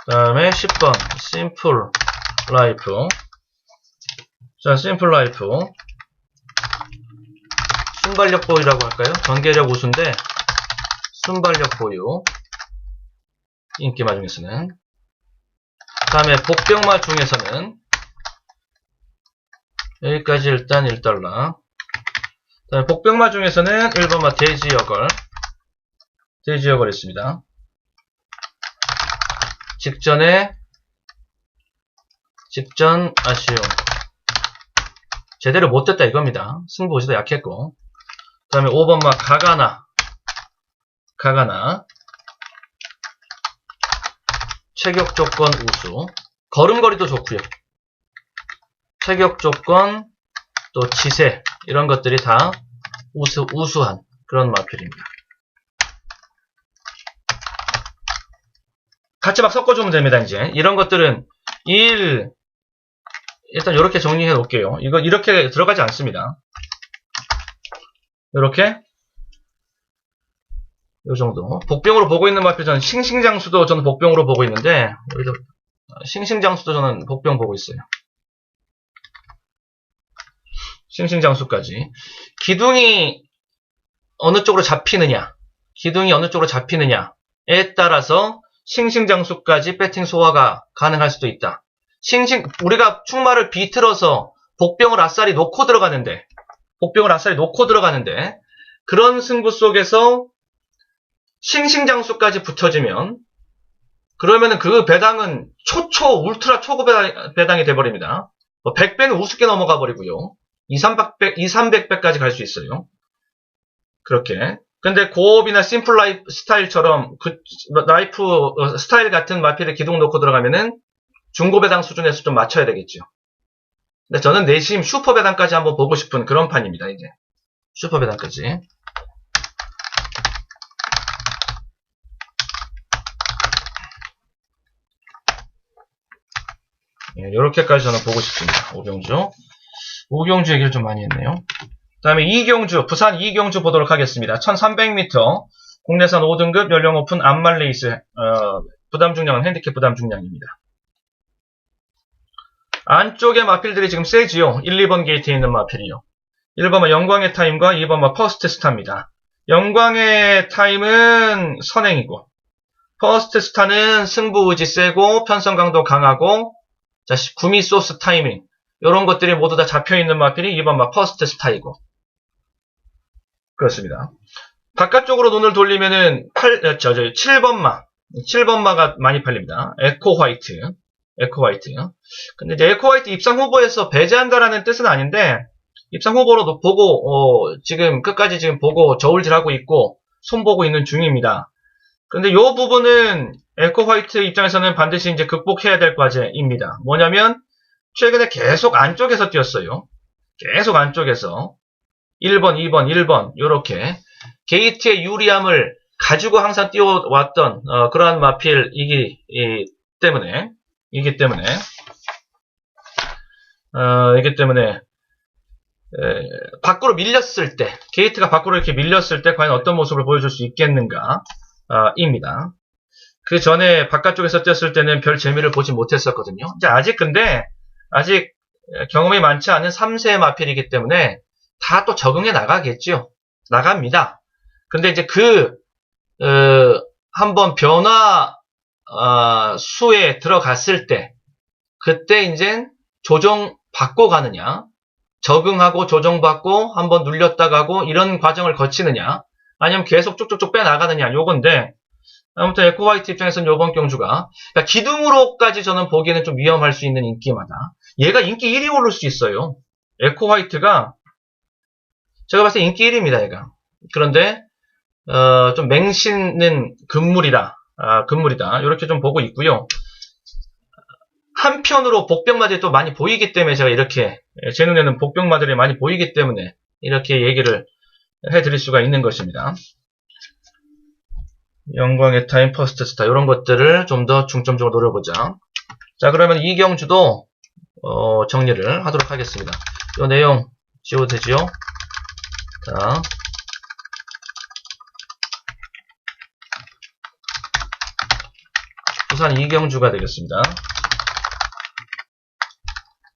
그 다음에 10번 심플 라이프. 자, 심플 라이프 순발력 보유라고 할까요? 전개력 우수인데 순발력 보유. 인기마 중에서는. 그 다음에 복병마 중에서는 여기까지 일단 1달러. 그 다음에 복병마 중에서는 1번마 돼지여걸 있습니다. 직전 아쉬움. 제대로 못됐다 이겁니다. 승부 의지도 약했고. 그 다음에 5번마 가가나 체격 조건 우수. 걸음걸이도 좋고요. 체격 조건 또 지세 이런 것들이 다 우수한 그런 마필입니다. 같이 막 섞어주면 됩니다. 이제 이런 것들은 일단 이렇게 정리해 놓을게요. 이거 이렇게 들어가지 않습니다. 이렇게 요 정도. 복병으로 보고 있는 마필 저는 싱싱장수도 저는 복병으로 보고 있는데 여기도 싱싱장수도 저는 복병 보고 있어요. 싱싱장수까지. 기둥이 어느 쪽으로 잡히느냐에 따라서 싱싱장수까지 배팅 소화가 가능할 수도 있다. 우리가 충마를 비틀어서 복병을 아싸리 놓고 들어가는데 그런 승부 속에서 싱싱장수까지 붙여지면 그러면은 그 배당은 울트라 초고 배당이 돼버립니다. 100배는 우습게 넘어가 버리고요. 200~300배까지 갈 수 있어요. 그렇게. 근데 고업이나 심플 라이프 스타일처럼 그 라이프 스타일 같은 마필에 기둥 놓고 들어가면은 중고 배당 수준에서 좀 맞춰야 되겠죠. 근데 저는 내심 슈퍼 배당까지 한번 보고 싶은 그런 판입니다. 이제 슈퍼 배당까지. 이렇게까지 저는 보고 싶습니다. 5경주 얘기를 좀 많이 했네요. 그 다음에 2경주, 부산 2경주 보도록 하겠습니다. 1300m, 국내산 5등급 연령 오픈 암말 레이스, 부담 중량은 핸디캡 부담 중량입니다. 안쪽에 마필들이 지금 세지요. 1, 2번 게이트에 있는 마필이요. 1번은 영광의 타임과 2번은 퍼스트 스타입니다. 영광의 타임은 선행이고, 퍼스트 스타는 승부 의지 세고, 편성 강도 강하고, 자, 구미 소스 타이밍. 이런 것들이 모두 다 잡혀있는 마필이 2번 퍼스트 스타이고. 그렇습니다. 바깥쪽으로 눈을 돌리면은 7번마가 많이 팔립니다. 에코 화이트. 근데 이제 에코 화이트 입상 후보에서 배제한다라는 뜻은 아닌데, 입상 후보로 보고, 지금 끝까지 지금 보고 저울질하고 있고, 손보고 있는 중입니다. 근데 요 부분은 에코 화이트 입장에서는 반드시 이제 극복해야 될 과제입니다. 뭐냐면, 최근에 계속 안쪽에서 뛰었어요. 계속 안쪽에서 1번, 2번, 1번 요렇게 게이트의 유리함을 가지고 항상 뛰어왔던 그러한 마필이기 때문에 밖으로 밀렸을 때 게이트가 밖으로 이렇게 밀렸을 때 과연 어떤 모습을 보여줄 수 있겠는가 입니다. 그 전에 바깥쪽에서 뛰었을 때는 별 재미를 보지 못했었거든요. 이제 아직 경험이 많지 않은 3세 마필이기 때문에 다 또 적응해 나가겠죠. 나갑니다. 근데 이제 한번 변화, 수에 들어갔을 때, 그때 이제 조정받고 가느냐, 적응하고 조정받고 한번 눌렸다 가고 이런 과정을 거치느냐, 아니면 계속 쭉쭉쭉 빼나가느냐, 요건데, 아무튼 에코 화이트 입장에서는 이번 경주가 그러니까 기둥으로까지 저는 보기에는 좀 위험할 수 있는 인기마다 얘가 인기 1위 오를 수 있어요. 에코 화이트가 제가 봤을 때 인기 1위입니다. 얘가. 그런데 좀 맹신은 금물이다. 이렇게 좀 보고 있고요. 한편으로 복병마들이 또 많이 보이기 때문에 제가 이렇게 제 눈에는 복병마들이 많이 보이기 때문에 이렇게 얘기를 해드릴 수가 있는 것입니다. 영광의 타임, 퍼스트 스타 이런 것들을 좀 더 중점적으로 노려보자. 자, 그러면 이 경주도 정리를 하도록 하겠습니다. 이 내용 지워도 되지요? 자, 부산 이경주가 되겠습니다.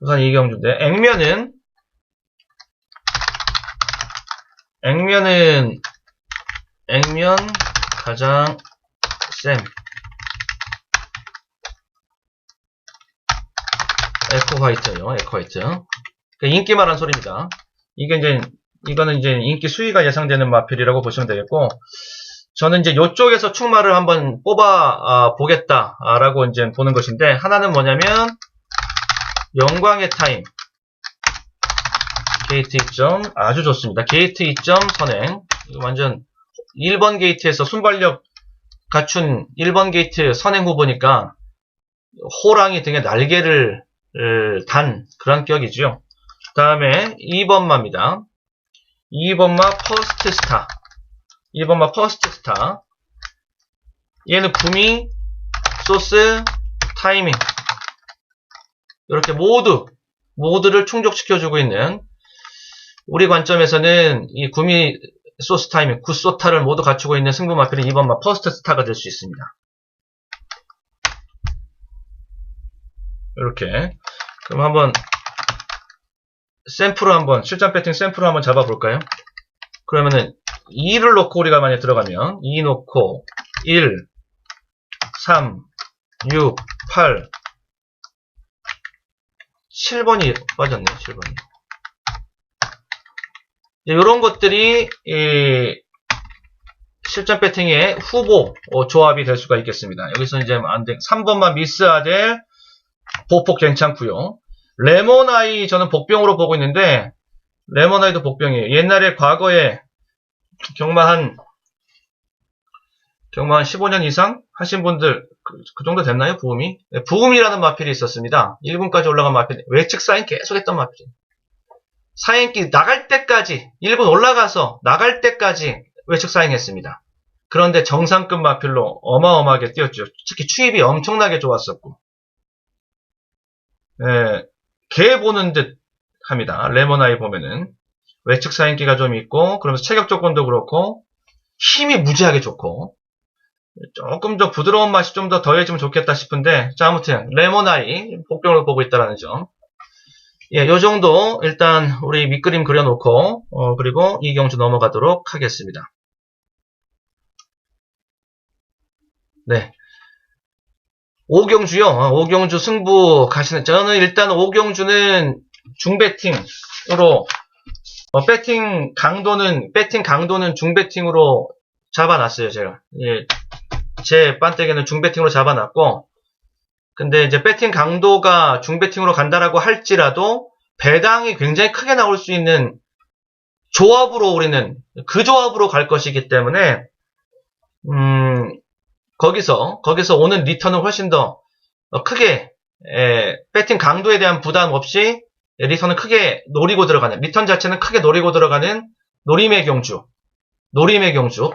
부산 이경주인데 액면 가장 쌤 에코 화이트요. 에코 화이트. 인기 말한 소리입니다. 이거는 이제 인기 수위가 예상되는 마필이라고 보시면 되겠고, 저는 이제 이쪽에서 축마를 한번 뽑아 보겠다라고 이제 보는 것인데, 하나는 뭐냐면 영광의 타임 게이트 2점 아주 좋습니다. 게이트 2점 선행. 완전 1번 게이트에서 순발력 갖춘 1번 게이트 선행 후보니까 호랑이 등에 날개를 단 그런 격이죠. 그 다음에 2번마입니다. 2번마 퍼스트 스타. 2번마 퍼스트 스타. 얘는 구미, 소스, 타이밍. 이렇게 모두를 충족시켜주고 있는 우리 관점에서는 이 구미, 소스 타이밍, 굿소타를 모두 갖추고 있는 승부 마필은 2번마 퍼스트 스타가 될 수 있습니다. 이렇게. 그럼 한번 실전 배팅 샘플을 한번 잡아볼까요? 그러면은 2를 놓고 우리가 만약에 들어가면 2 놓고 1, 3, 6, 8, 7번이 빠졌네. 7번이. 이런 것들이 실전 배팅의 후보 조합이 될 수가 있겠습니다. 여기서 이제 안 돼. 3번만 미스 아델 보폭 괜찮고요. 레몬아이 저는 복병으로 보고 있는데 레몬아이도 복병이에요. 옛날에 과거에 경마 한 15년 이상 하신 분들 그 정도 됐나요? 부음이? 네, 부음이라는 마필이 있었습니다. 1군까지 올라간 마필. 외측 사인 계속했던 마필. 사인기 나갈 때까지 1군 올라가서 나갈 때까지 외측 사인했습니다. 그런데 정상급 마필로 어마어마하게 뛰었죠. 특히 추입이 엄청나게 좋았었고 개 보는 듯 합니다. 레몬아이 보면은 외측 사인기가 좀 있고 그러면서 체격 조건도 그렇고 힘이 무지하게 좋고 조금 더 부드러운 맛이 좀 더 더해지면 좋겠다 싶은데 자 아무튼 레몬아이 복병으로 보고 있다는 점. 예, 요 정도 일단 우리 밑그림 그려놓고 그리고 이 경주 넘어가도록 하겠습니다. 네. 5경주요. 5경주 승부 가시는 저는 일단 5경주는 중배팅으로 배팅 강도는 중배팅으로 잡아놨어요, 제가. 예, 제 빤때기는 중배팅으로 잡아놨고 근데 이제 배팅 강도가 중배팅으로 간다라고 할지라도 배당이 굉장히 크게 나올 수 있는 조합으로 우리는 그 조합으로 갈 것이기 때문에 거기서 오는 리턴은 훨씬 더 크게 배팅 강도에 대한 부담 없이 리턴은 크게 노리고 들어가는 리턴 자체는 크게 노리고 들어가는 노림의 경주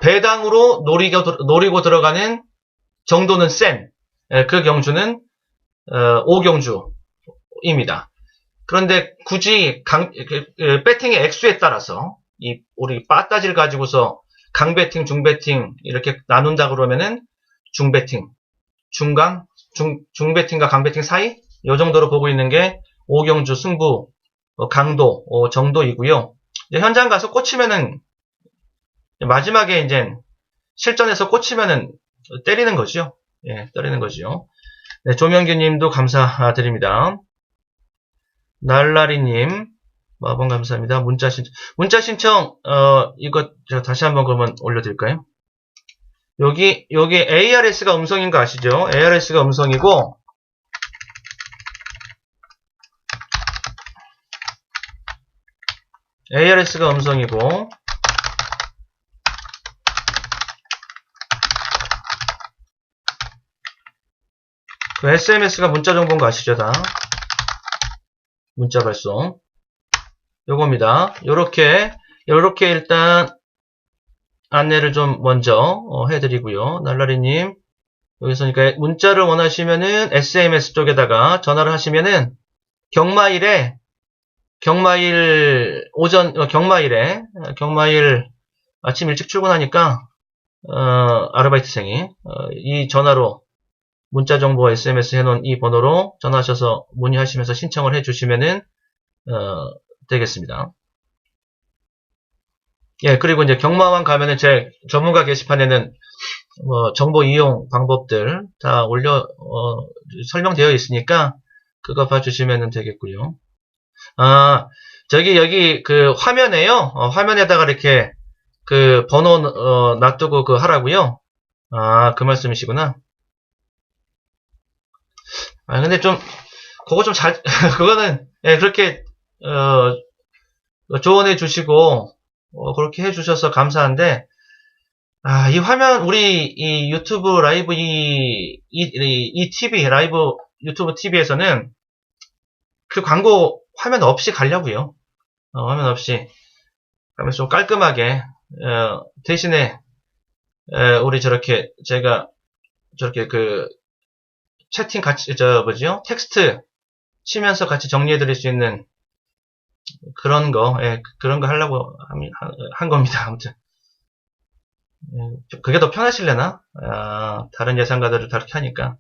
배당으로 노리고 들어가는 정도는 센 그 경주는 5경주입니다. 그런데 굳이 배팅의 액수에 따라서 우리 빠따지를 가지고서 강배팅, 중배팅 이렇게 나눈다 그러면은 중배팅, 중배팅과 강배팅 사이 이 정도로 보고 있는 게 5경주 승부 강도 정도이고요. 이제 현장 가서 꽂히면은 마지막에 이제 실전에서 꽂히면은 때리는 거죠. 예, 때리는 거죠. 네, 조명규님도 감사드립니다. 날라리님, 마번 감사합니다. 문자 신청, 이거 제가 다시 한번 그러면 올려드릴까요? 여기 ARS가 음성인 거 아시죠? ARS가 음성이고, ARS가 음성이고, 그 SMS가 문자 정보인 거 아시죠? 다. 문자 발송. 요겁니다. 요렇게 일단 안내를 좀 먼저 해드리고요. 날라리님, 여기서 그러니까 문자를 원하시면은 SMS 쪽에다가 전화를 하시면은 경마일 아침 일찍 출근하니까 아르바이트생이 이 전화로 문자 정보 SMS 해놓은 이 번호로 전화하셔서 문의하시면서 신청을 해주시면은 되겠습니다. 예, 그리고 이제 경마원 가면은 제 전문가 게시판에는 정보 이용 방법들 다 설명되어 있으니까 그거 봐주시면 되겠고요. 아, 여기 그 화면에요. 화면에다가 이렇게 그 번호 놔두고 그 하라고요. 아, 그 말씀이시구나. 아, 근데 좀 그거 좀 그거는 예, 그렇게 조언해 주시고 그렇게 해 주셔서 감사한데, 아, 이 화면 우리 이 유튜브 라이브 이 TV 라이브 유튜브 TV에서는 그 광고 화면 없이 가려고요. 화면 없이 가면 좀 깔끔하게 대신에 우리 제가 저렇게 그 채팅 같이 텍스트 치면서 같이 정리해 드릴 수 있는 그런 거 하려고 한 겁니다. 아무튼 그게 더 편하실래나? 다른 예상가들을 다 그렇게 하니까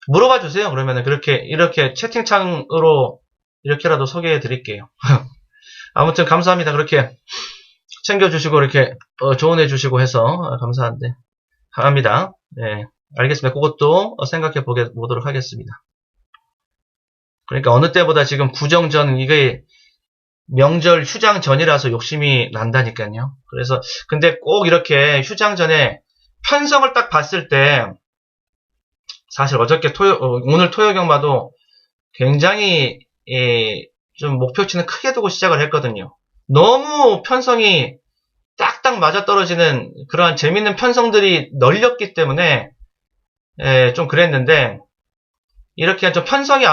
물어봐 주세요. 그러면은 이렇게 채팅창으로 이렇게라도 소개해 드릴게요. 아무튼 감사합니다. 그렇게 챙겨주시고 이렇게 조언해 주시고 해서 감사한데 합니다. 네, 알겠습니다. 그것도 생각해 보도록 하겠습니다. 그러니까 어느 때보다 지금 구정전 이게 명절 휴장 전이라서 욕심이 난다니까요. 그래서 근데 꼭 이렇게 휴장 전에 편성을 딱 봤을 때 사실 어저께 오늘 토요경마도 굉장히 좀 목표치는 크게 두고 시작을 했거든요. 너무 편성이 딱딱 맞아떨어지는 그러한 재밌는 편성들이 널렸기 때문에 좀 그랬는데, 이렇게 좀 편성이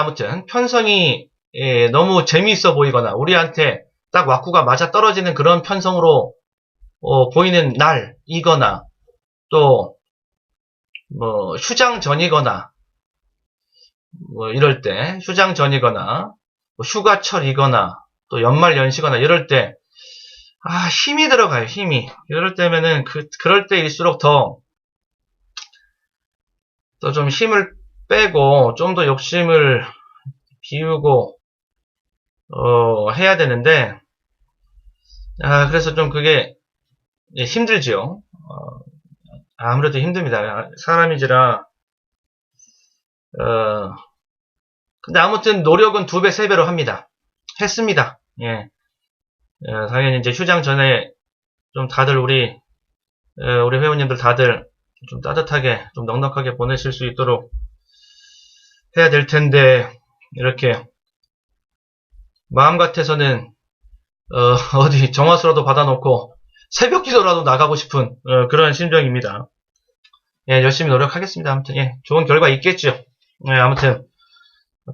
너무 재미있어 보이거나 우리한테 딱 왁구가 맞아떨어지는 그런 편성으로 보이는 날이거나 또 뭐 휴장 전이거나 뭐 이럴 때 휴장 전이거나 뭐 휴가철이거나 또 연말 연시거나 이럴 때 힘이 들어가요. 힘이 이럴 때면은 그럴 때일수록 더 좀 힘을 빼고 좀 더 욕심을 비우고 해야 되는데 그래서 좀 그게 힘들지요. 아무래도 힘듭니다. 사람이지라 근데 아무튼 노력은 2배, 3배로 합니다. 했습니다. 예. 당연히 이제 휴장 전에 좀 다들 우리 회원님들 다들 좀 따뜻하게 좀 넉넉하게 보내실 수 있도록 해야 될 텐데, 이렇게 마음 같아서는 어디 정화수라도 받아놓고 새벽 기도라도 나가고 싶은 그런 심정입니다. 예, 열심히 노력하겠습니다. 아무튼 좋은 결과 있겠죠. 예, 아무튼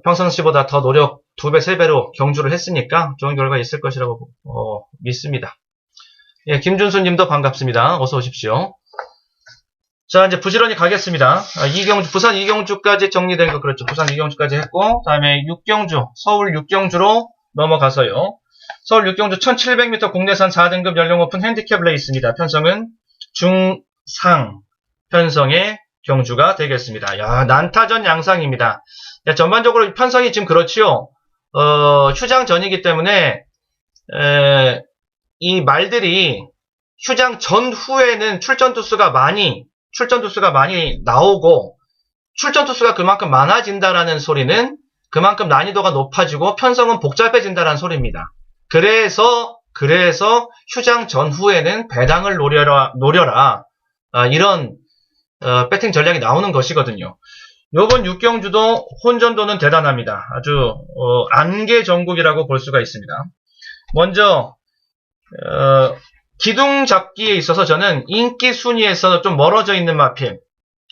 평상시보다 더 노력 2배, 3배로 경주를 했으니까 좋은 결과 있을 것이라고 믿습니다. 예, 김준수 님도 반갑습니다. 어서 오십시오. 자, 이제 부지런히 가겠습니다. 부산 이경주까지 정리된 거 그렇죠. 부산 이경주까지 했고, 다음에 서울 육경주로 넘어가서요. 서울 육경주 1700m 국내산 4등급 연령 오픈 핸디캡 레이스입니다. 편성은 중상 편성의 경주가 되겠습니다. 야, 난타전 양상입니다. 야, 전반적으로 편성이 지금 그렇지요. 휴장 전이기 때문에 이 말들이 휴장 전후에는 출전 투수가 많이 나오고, 출전 투수가 그만큼 많아진다라는 소리는 그만큼 난이도가 높아지고 편성은 복잡해진다라는 소리입니다. 그래서 휴장 전후에는 배당을 노려라. 이런 배팅 전략이 나오는 것이거든요. 요번 육경주도 혼전도는 대단합니다. 아주 안개 전국이라고 볼 수가 있습니다. 먼저 기둥 잡기에 있어서 저는 인기 순위에서 좀 멀어져 있는 마필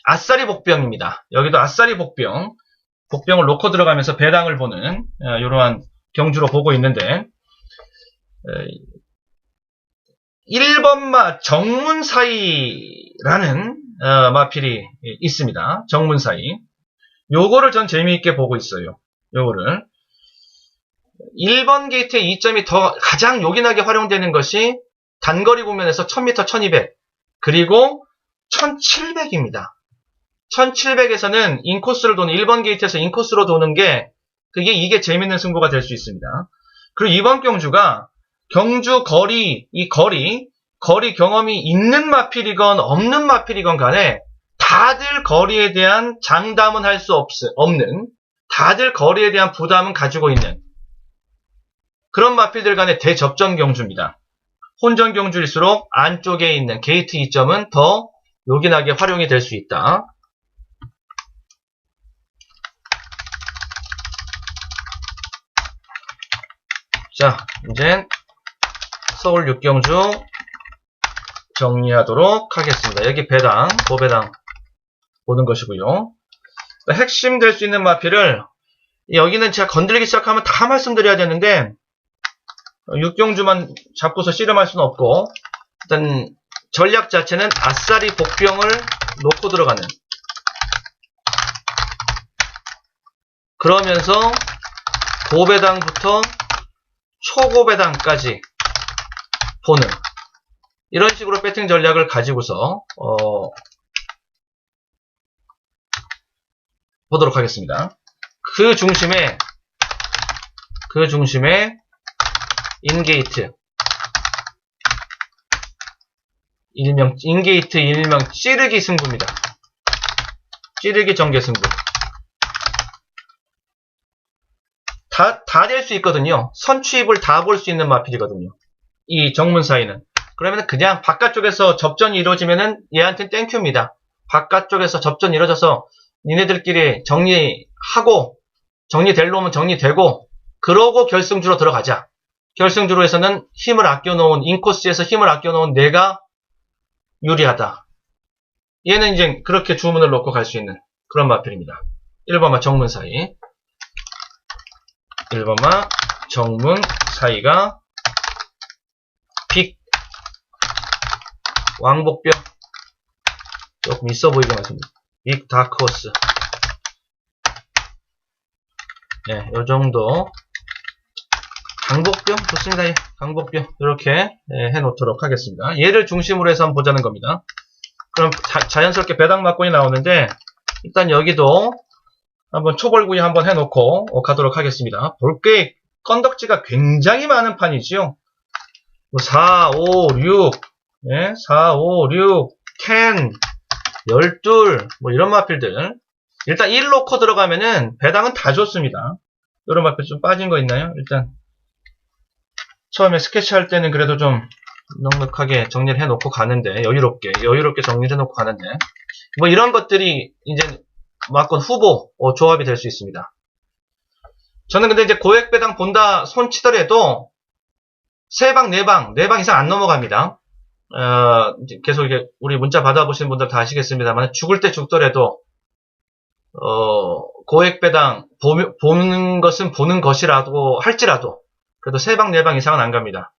아싸리 복병입니다. 여기도 아싸리 복병을 놓고 들어가면서 배당을 보는 이러한 경주로 보고 있는데 1번마 정문사이라는 마필이 있습니다. 정문사이. 요거를 전 재미있게 보고 있어요. 요거를 1번 게이트의 이점이 더 가장 요긴하게 활용되는 것이 단거리 국면에서 1000m, 1200 그리고 1700입니다. 1700에서는 인코스를 도는 1번 게이트에서 인코스로 도는 게 이게 재밌는 승부가 될 수 있습니다. 그리고 이번 경주가 경주 거리 경험이 있는 마필이건 없는 마필이건 간에 다들 거리에 대한 장담은 할 수 없는 다들 거리에 대한 부담은 가지고 있는 그런 마필들 간의 대접전 경주입니다. 혼전 경주일수록 안쪽에 있는 게이트 이점은 더 요긴하게 활용이 될 수 있다. 자, 이제 서울 육경주 정리하도록 하겠습니다. 여기 배당, 고배당 보는 것이고요. 핵심 될 수 있는 마필을 여기는 제가 건들기 시작하면 다 말씀드려야 되는데 육경주만 잡고서 씨름할 수는 없고 일단 전략 자체는 아싸리 복병을 놓고 들어가는 그러면서 고배당부터 초고배당까지 보는 이런 식으로 배팅 전략을 가지고서 보도록 하겠습니다. 그 중심에 인게이트 일명 찌르기 승부입니다. 찌르기 전개 승부. 다 될 수 있거든요. 선취입을 다 볼 수 있는 마필이거든요. 이 정문 사이는. 그러면 그냥 바깥쪽에서 접전이 이루어지면은 얘한테는 땡큐입니다. 바깥쪽에서 접전이 이루어져서 니네들끼리 정리하고 정리될 놈은 정리되고 그러고 결승주로 들어가자. 결승주로에서는 힘을 아껴놓은 인코스에서 힘을 아껴놓은 내가 유리하다. 얘는 이제 그렇게 주문을 놓고 갈 수 있는 그런 마필입니다. 1번마 정문 사이 1번마 정문 사이가 빅 왕복병 조금 있어 보이게 말씀드립니다. 빅 다크호스 네, 요정도 강복병 좋습니다. 예, 강복병 이렇게 해놓도록 하겠습니다. 얘를 중심으로 해서 한번 보자는 겁니다. 그럼 자연스럽게 배당 막권이 나오는데 일단 여기도 한번 초벌구이 한번 해놓고 가도록 하겠습니다. 볼게 건덕지가 굉장히 많은 판이지요. 4, 5, 6 예, 4, 5, 6 10 12 뭐 이런 마필들 일단 1 놓고 들어가면은 배당은 다 좋습니다. 이런 마필 좀 빠진 거 있나요? 일단 처음에 스케치할 때는 그래도 좀 넉넉하게 정리를 해놓고 가는데 여유롭게 정리를 해놓고 가는데 뭐 이런 것들이 이제 막권 후보 조합이 될 수 있습니다. 저는 근데 이제 고액 배당 본다 손 치더라도 3방, 4방 이상 안 넘어갑니다. 계속 이게 우리 문자 받아보신 분들 다 아시겠습니다만 죽을 때 죽더라도 고액 배당 보는 것은 보는 것이라도 할지라도 그래도 3방, 4방 이상은 안 갑니다.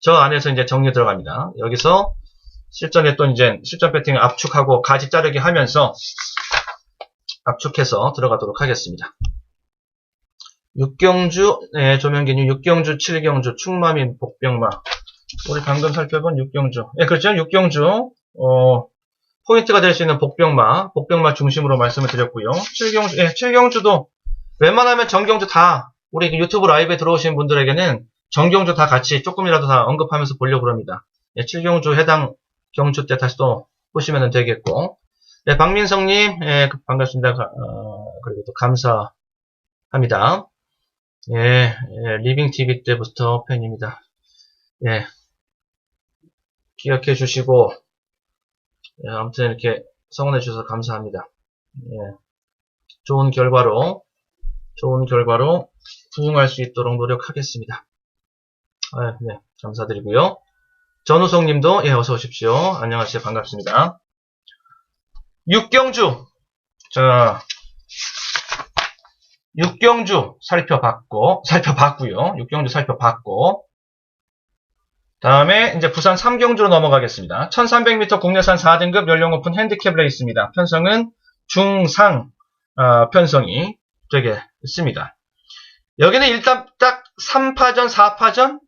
저 안에서 이제 정리 들어갑니다. 여기서 실전에 또 이제 실전 배팅 압축하고 가지 자르기 하면서 압축해서 들어가도록 하겠습니다. 육경주, 네, 조명기님, 육경주, 7경주, 충마민, 복병마. 우리 방금 살펴본 육경주. 예, 그렇죠. 육경주, 포인트가 될 수 있는 복병마 중심으로 말씀을 드렸고요. 7경주, 예, 7경주도 웬만하면 정경주 다, 우리 유튜브 라이브에 들어오신 분들에게는 정경주 다 같이 조금이라도 다 언급하면서 보려고 합니다. 예, 7경주 해당 경주 때 다시 또 보시면 되겠고. 네, 박민성님, 예, 반갑습니다. 그리고 또 감사합니다. 예, 리빙TV 때부터 팬입니다. 예, 기억해 주시고, 예, 아무튼 이렇게 성원해 주셔서 감사합니다. 예, 좋은 결과로 부응할 수 있도록 노력하겠습니다. 아, 네, 감사드리고요. 전우성 님도, 예, 어서 오십시오. 안녕하세요. 반갑습니다. 육경주. 자, 육경주 살펴봤고요. 육경주 살펴봤고. 다음에 이제 부산 삼경주로 넘어가겠습니다. 1300m 국내산 4등급 연령 오픈 핸디캡 레이스입니다. 편성은 중상 편성이 되겠습니다. 여기는 일단 딱 3파전, 4파전?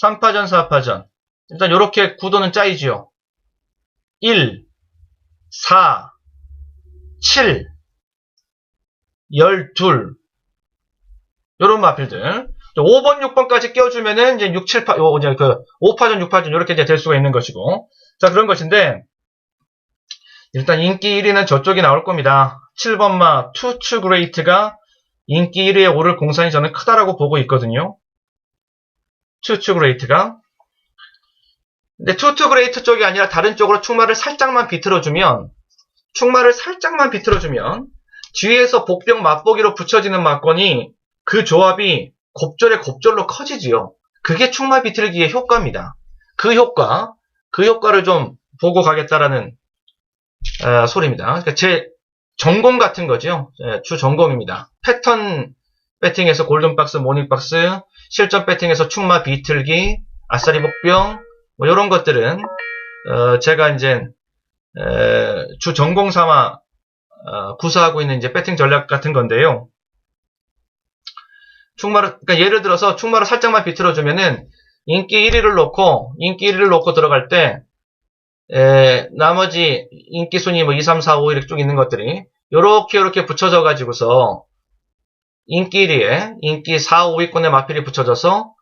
3파전, 4파전. 일단 이렇게 구도는 짜이지요. 1, 4, 7, 12 요런 마필들. 5번, 6번까지 껴주면은 이제 6, 7, 8, 5파전, 6파전 이렇게 이제 될 수가 있는 것이고. 자, 그런 것인데 일단 인기 1위는 저쪽이 나올 겁니다. 7번마 투투 그레이트가 인기 1위에 오를 공산이 저는 크다라고 보고 있거든요. 투투 그레이트가. 근데 투투 그레이트 쪽이 아니라 다른 쪽으로 충마를 살짝만 비틀어주면 뒤에서 복병 맛보기로 붙여지는 막건이 그 조합이 곱절로 커지지요. 그게 충마 비틀기의 효과입니다. 그 효과를 좀 보고 가겠다라는 소리입니다. 그러니까 제 전공 같은 거죠. 주 전공입니다. 패턴 배팅에서 골든박스, 모닝박스, 실전 배팅에서 충마 비틀기, 아싸리 복병, 뭐 이런 것들은 제가 이제 주 전공 삼아 구사하고 있는 이제 배팅 전략 같은 건데요. 그러니까 예를 들어서 충마를 살짝만 비틀어주면은 인기 1위를 놓고 들어갈 때 나머지 인기 순위 뭐 2, 3, 4, 5 이렇게 쭉 있는 것들이 요렇게 붙여져 가지고서 인기 1위에 인기 4, 5위권의 마필이 붙여져서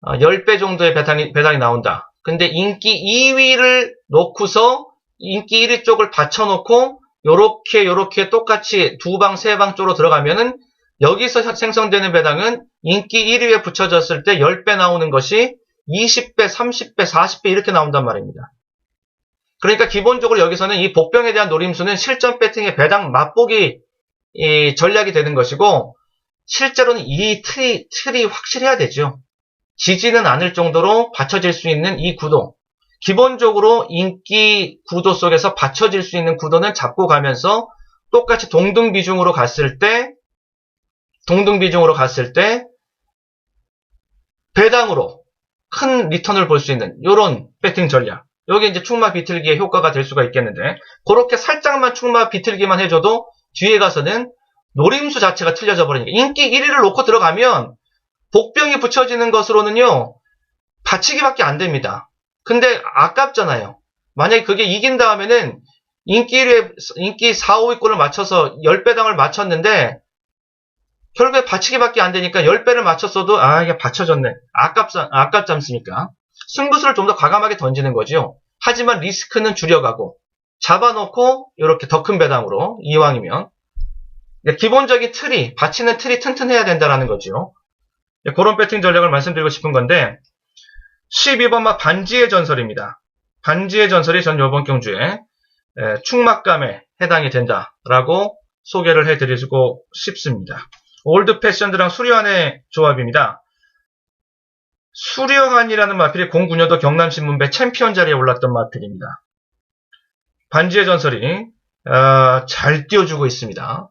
10배 정도의 배당이 나온다. 근데 인기 2위를 놓고서 인기 1위 쪽을 받쳐놓고 요렇게 똑같이 2방, 3방 쪽으로 들어가면은 여기서 생성되는 배당은 인기 1위에 붙여졌을 때 10배 나오는 것이 20배, 30배, 40배 이렇게 나온단 말입니다. 그러니까 기본적으로 여기서는 이 복병에 대한 노림수는 실전 배팅의 배당 맛보기 전략이 되는 것이고 실제로는 이 틀이 확실해야 되죠. 지지는 않을 정도로 받쳐질 수 있는 이 구도. 기본적으로 인기 구도 속에서 받쳐질 수 있는 구도는 잡고 가면서 똑같이 동등 비중으로 갔을 때 배당으로 큰 리턴을 볼 수 있는 이런 배팅 전략. 여기 이제 충마 비틀기의 효과가 될 수가 있겠는데 그렇게 살짝만 충마 비틀기만 해줘도 뒤에 가서는 노림수 자체가 틀려져 버리니까 인기 1위를 놓고 들어가면 복병이 붙여지는 것으로는요 받치기밖에 안 됩니다. 근데 아깝잖아요. 만약에 그게 이긴 다음에는 인기 4, 5위권을 맞춰서 10배당을 맞췄는데 결국에 받치기밖에 안 되니까 10배를 맞췄어도 이게 받쳐졌네. 아깝지 않습니까? 승부수를 좀 더 과감하게 던지는 거죠. 하지만 리스크는 줄여가고 잡아놓고 이렇게 더 큰 배당으로 이왕이면 기본적인 받치는 틀이 튼튼해야 된다는 거죠. 그런 배팅 전략을 말씀드리고 싶은 건데 12번마 반지의 전설입니다. 반지의 전설이 전 이번 경주에 충막감에 해당이 된다라고 소개를 해드리고 싶습니다. 올드 패션드랑 수려한의 조합입니다. 수려한이라는 마필이 09년도 경남신문배 챔피언 자리에 올랐던 마필입니다. 반지의 전설이 잘 띄워주고 있습니다.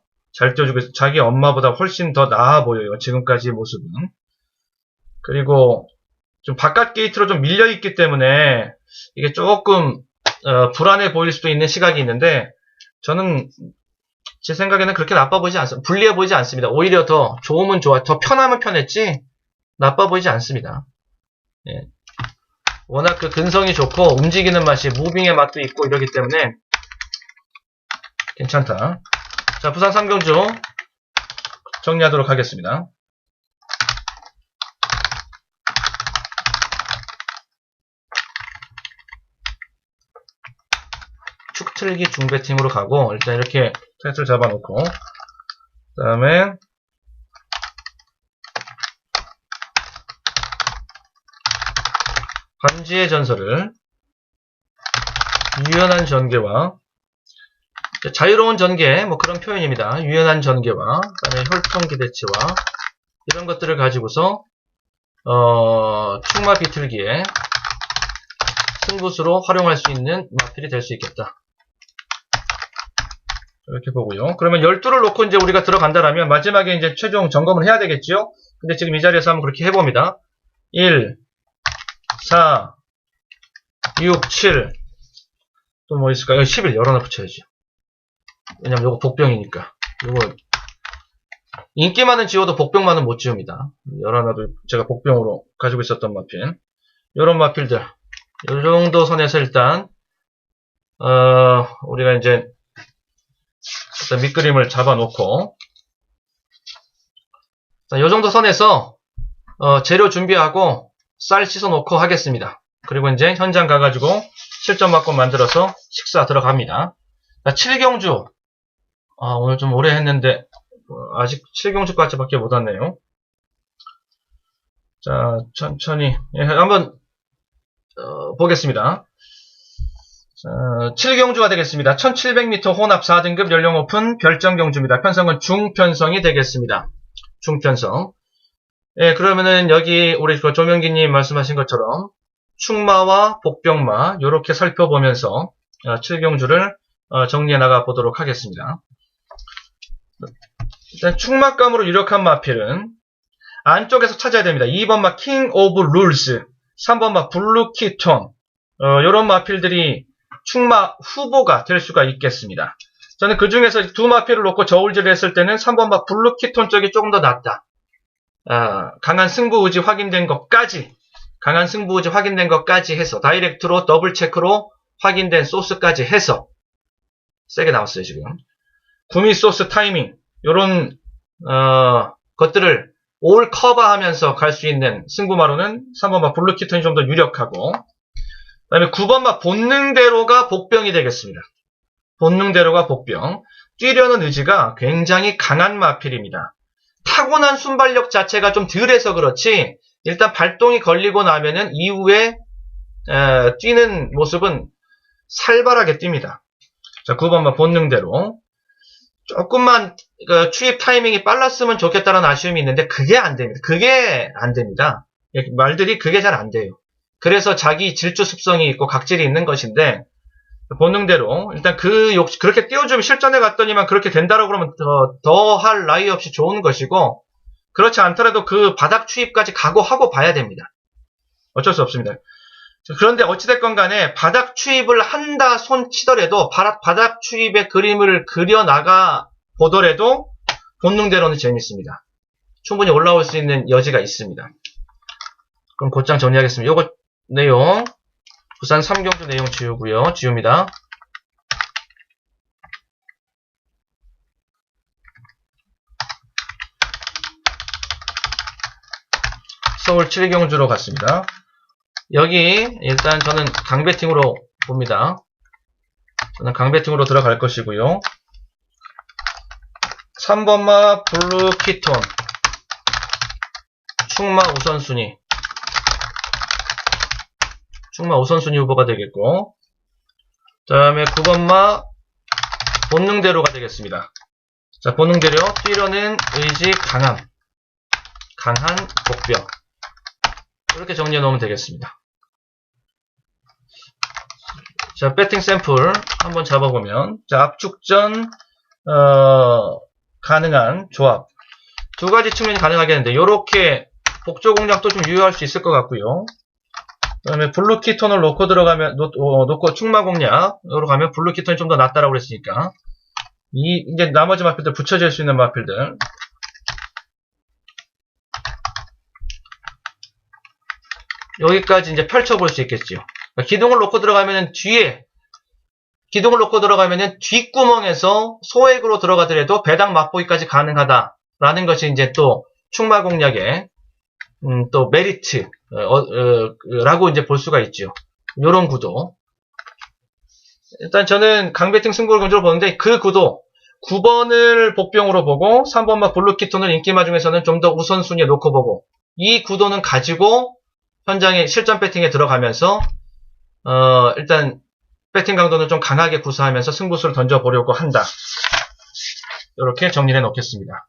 자기 엄마보다 훨씬 더 나아 보여요. 지금까지의 모습은. 그리고 좀 바깥 게이트로 좀 밀려있기 때문에 이게 조금 불안해 보일 수도 있는 시각이 있는데 저는 제 생각에는 그렇게 나빠 보이지 않습니다. 불리해 보이지 않습니다. 오히려 더 좋으면 더 편하면 편했지 나빠 보이지 않습니다. 예. 워낙 그 근성이 좋고 움직이는 맛이 무빙의 맛도 있고 이러기 때문에 괜찮다. 자, 부산 삼경주 정리하도록 하겠습니다. 축틀기 중배팅으로 가고 일단 이렇게 타이틀 잡아놓고 그 다음에 반지의 전설을 유연한 전개와 자유로운 전개, 뭐 그런 표현입니다. 유연한 전개와 그다음에 혈통 기대치와 이런 것들을 가지고서 충마 비틀기에 승부수로 활용할 수 있는 마필이 될 수 있겠다. 이렇게 보고요. 그러면 12를 놓고 이제 우리가 들어간다라면 마지막에 이제 최종 점검을 해야 되겠죠? 근데 지금 이 자리에서 한번 그렇게 해봅니다. 1, 4, 6, 7. 또 뭐 있을까요? 11 열어놔 붙여야지. 왜냐면 요거 복병이니까. 요거 인기 많은 지워도 복병만은 못 지웁니다. 열어놔도 제가 복병으로 가지고 있었던 마필. 요런 마필들. 요 정도 선에서 일단 우리가 이제 일단 밑그림을 잡아놓고 자, 요 정도 선에서 재료 준비하고 쌀 씻어놓고 하겠습니다. 그리고 이제 현장 가가지고 실전 막고 만들어서 식사 들어갑니다. 자, 7경주 오늘 좀 오래 했는데 아직 7경주까지밖에 못 왔네요. 자, 천천히 한번 보겠습니다. 자, 7경주가 되겠습니다. 1700m 혼합 4등급 연령 오픈 별정경주입니다. 편성은 중편성이 되겠습니다. 중편성. 예, 그러면은 여기 우리 조명기님 말씀하신 것처럼 충마와 복병마 요렇게 살펴보면서 7경주를 정리해 나가 보도록 하겠습니다. 일단 충마감으로 유력한 마필은 안쪽에서 찾아야 됩니다. 2번마 킹 오브 룰스, 3번마 블루키톤 요런 마필들이 충마 후보가 될 수가 있겠습니다. 저는 그 중에서 두 마필을 놓고 저울질을 했을 때는 3번마 블루키톤 쪽이 조금 더 낫다. 강한 승부 의지 확인된 것까지 해서 다이렉트로 더블 체크로 확인된 소스까지 해서 세게 나왔어요 지금. 구미 소스 타이밍 요런 것들을 올 커버하면서 갈 수 있는 승부마로는 3번마 블루키톤이 좀 더 유력하고 그 다음에 9번마 본능대로가 복병이 되겠습니다. 본능대로가 복병. 뛰려는 의지가 굉장히 강한 마필입니다. 타고난 순발력 자체가 좀 덜해서 그렇지 일단 발동이 걸리고 나면은 이후에 뛰는 모습은 살벌하게 뜁니다. 자, 9번마 본능대로. 조금만 추입 타이밍이 빨랐으면 좋겠다는 아쉬움이 있는데 그게 안 됩니다. 말들이 그게 잘 안 돼요. 그래서 자기 질주 습성이 있고 각질이 있는 것인데 본능대로 일단 그렇게 띄워주면 실전에 갔더니만 그렇게 된다라고 그러면 더 할 나위 없이 좋은 것이고 그렇지 않더라도 그 바닥 추입까지 각오하고 봐야 됩니다. 어쩔 수 없습니다. 그런데 어찌됐건 간에 바닥 추입을 한다 손 치더라도 바닥 추입의 그림을 그려나가 보더라도 본능대로는 재밌습니다. 충분히 올라올 수 있는 여지가 있습니다. 그럼 곧장 정리하겠습니다. 요거 내용 부산 3경주 내용 지웁니다. 서울 7경주로 갔습니다. 여기 일단 저는 강배팅으로 봅니다. 저는 강배팅으로 들어갈 것이고요. 3번마 블루키톤 충마 우선순위 후보가 되겠고 그 다음에 9번마 본능대로가 되겠습니다. 자, 본능대로 뛰려는 의지 강한 복병 이렇게 정리해 놓으면 되겠습니다. 자, 배팅 샘플 한번 잡아보면 자, 압축전 가능한 조합 두 가지 측면이 가능하겠는데 요렇게 복조 공략도 좀 유효할 수 있을 것 같고요. 그 다음에 블루키톤을 놓고 들어가면 놓고 충마 공략으로 가면 블루키톤이 좀 더 낫다라고 그랬으니까 이제 나머지 마필들 붙여질 수 있는 마필들 여기까지 이제 펼쳐볼 수 있겠지요. 기둥을 놓고 들어가면은 뒷구멍에서 소액으로 들어가더라도 배당 맛보기까지 가능하다라는 것이 이제 또 충마 공략의 또 메리트 라고 이제 볼 수가 있죠. 요런 구도. 일단 저는 강배팅 승부를 건조로 보는데 그 구도 9번을 복병으로 보고 3번마 블루키톤을 인기마 중에서는 좀 더 우선순위에 놓고 보고 이 구도는 가지고 현장에 실전 배팅에 들어가면서 일단 배팅 강도는 좀 강하게 구사하면서 승부수를 던져보려고 한다. 이렇게 정리를 해놓겠습니다.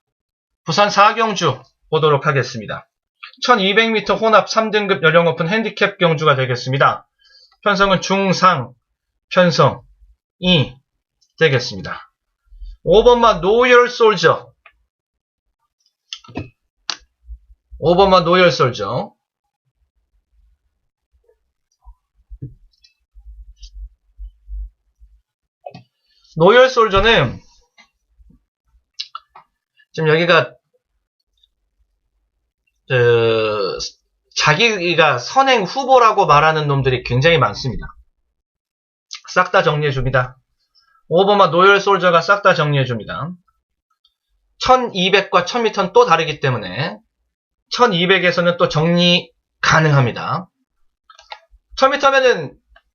부산 4경주 보도록 하겠습니다. 1200m 혼합 3등급 연령 오픈 핸디캡 경주가 되겠습니다. 편성은 중상 편성이 되겠습니다. 5번마 노열 솔저 5번마 노열 솔저 노열 솔저는 지금 여기가 자기가 선행 후보라고 말하는 놈들이 굉장히 많습니다. 싹 다 정리해줍니다. 5번마 노열 솔저가 싹 다 정리해줍니다. 1200과 1000m는 또 다르기 때문에 1200에서는 또 정리 가능합니다. 1000m면은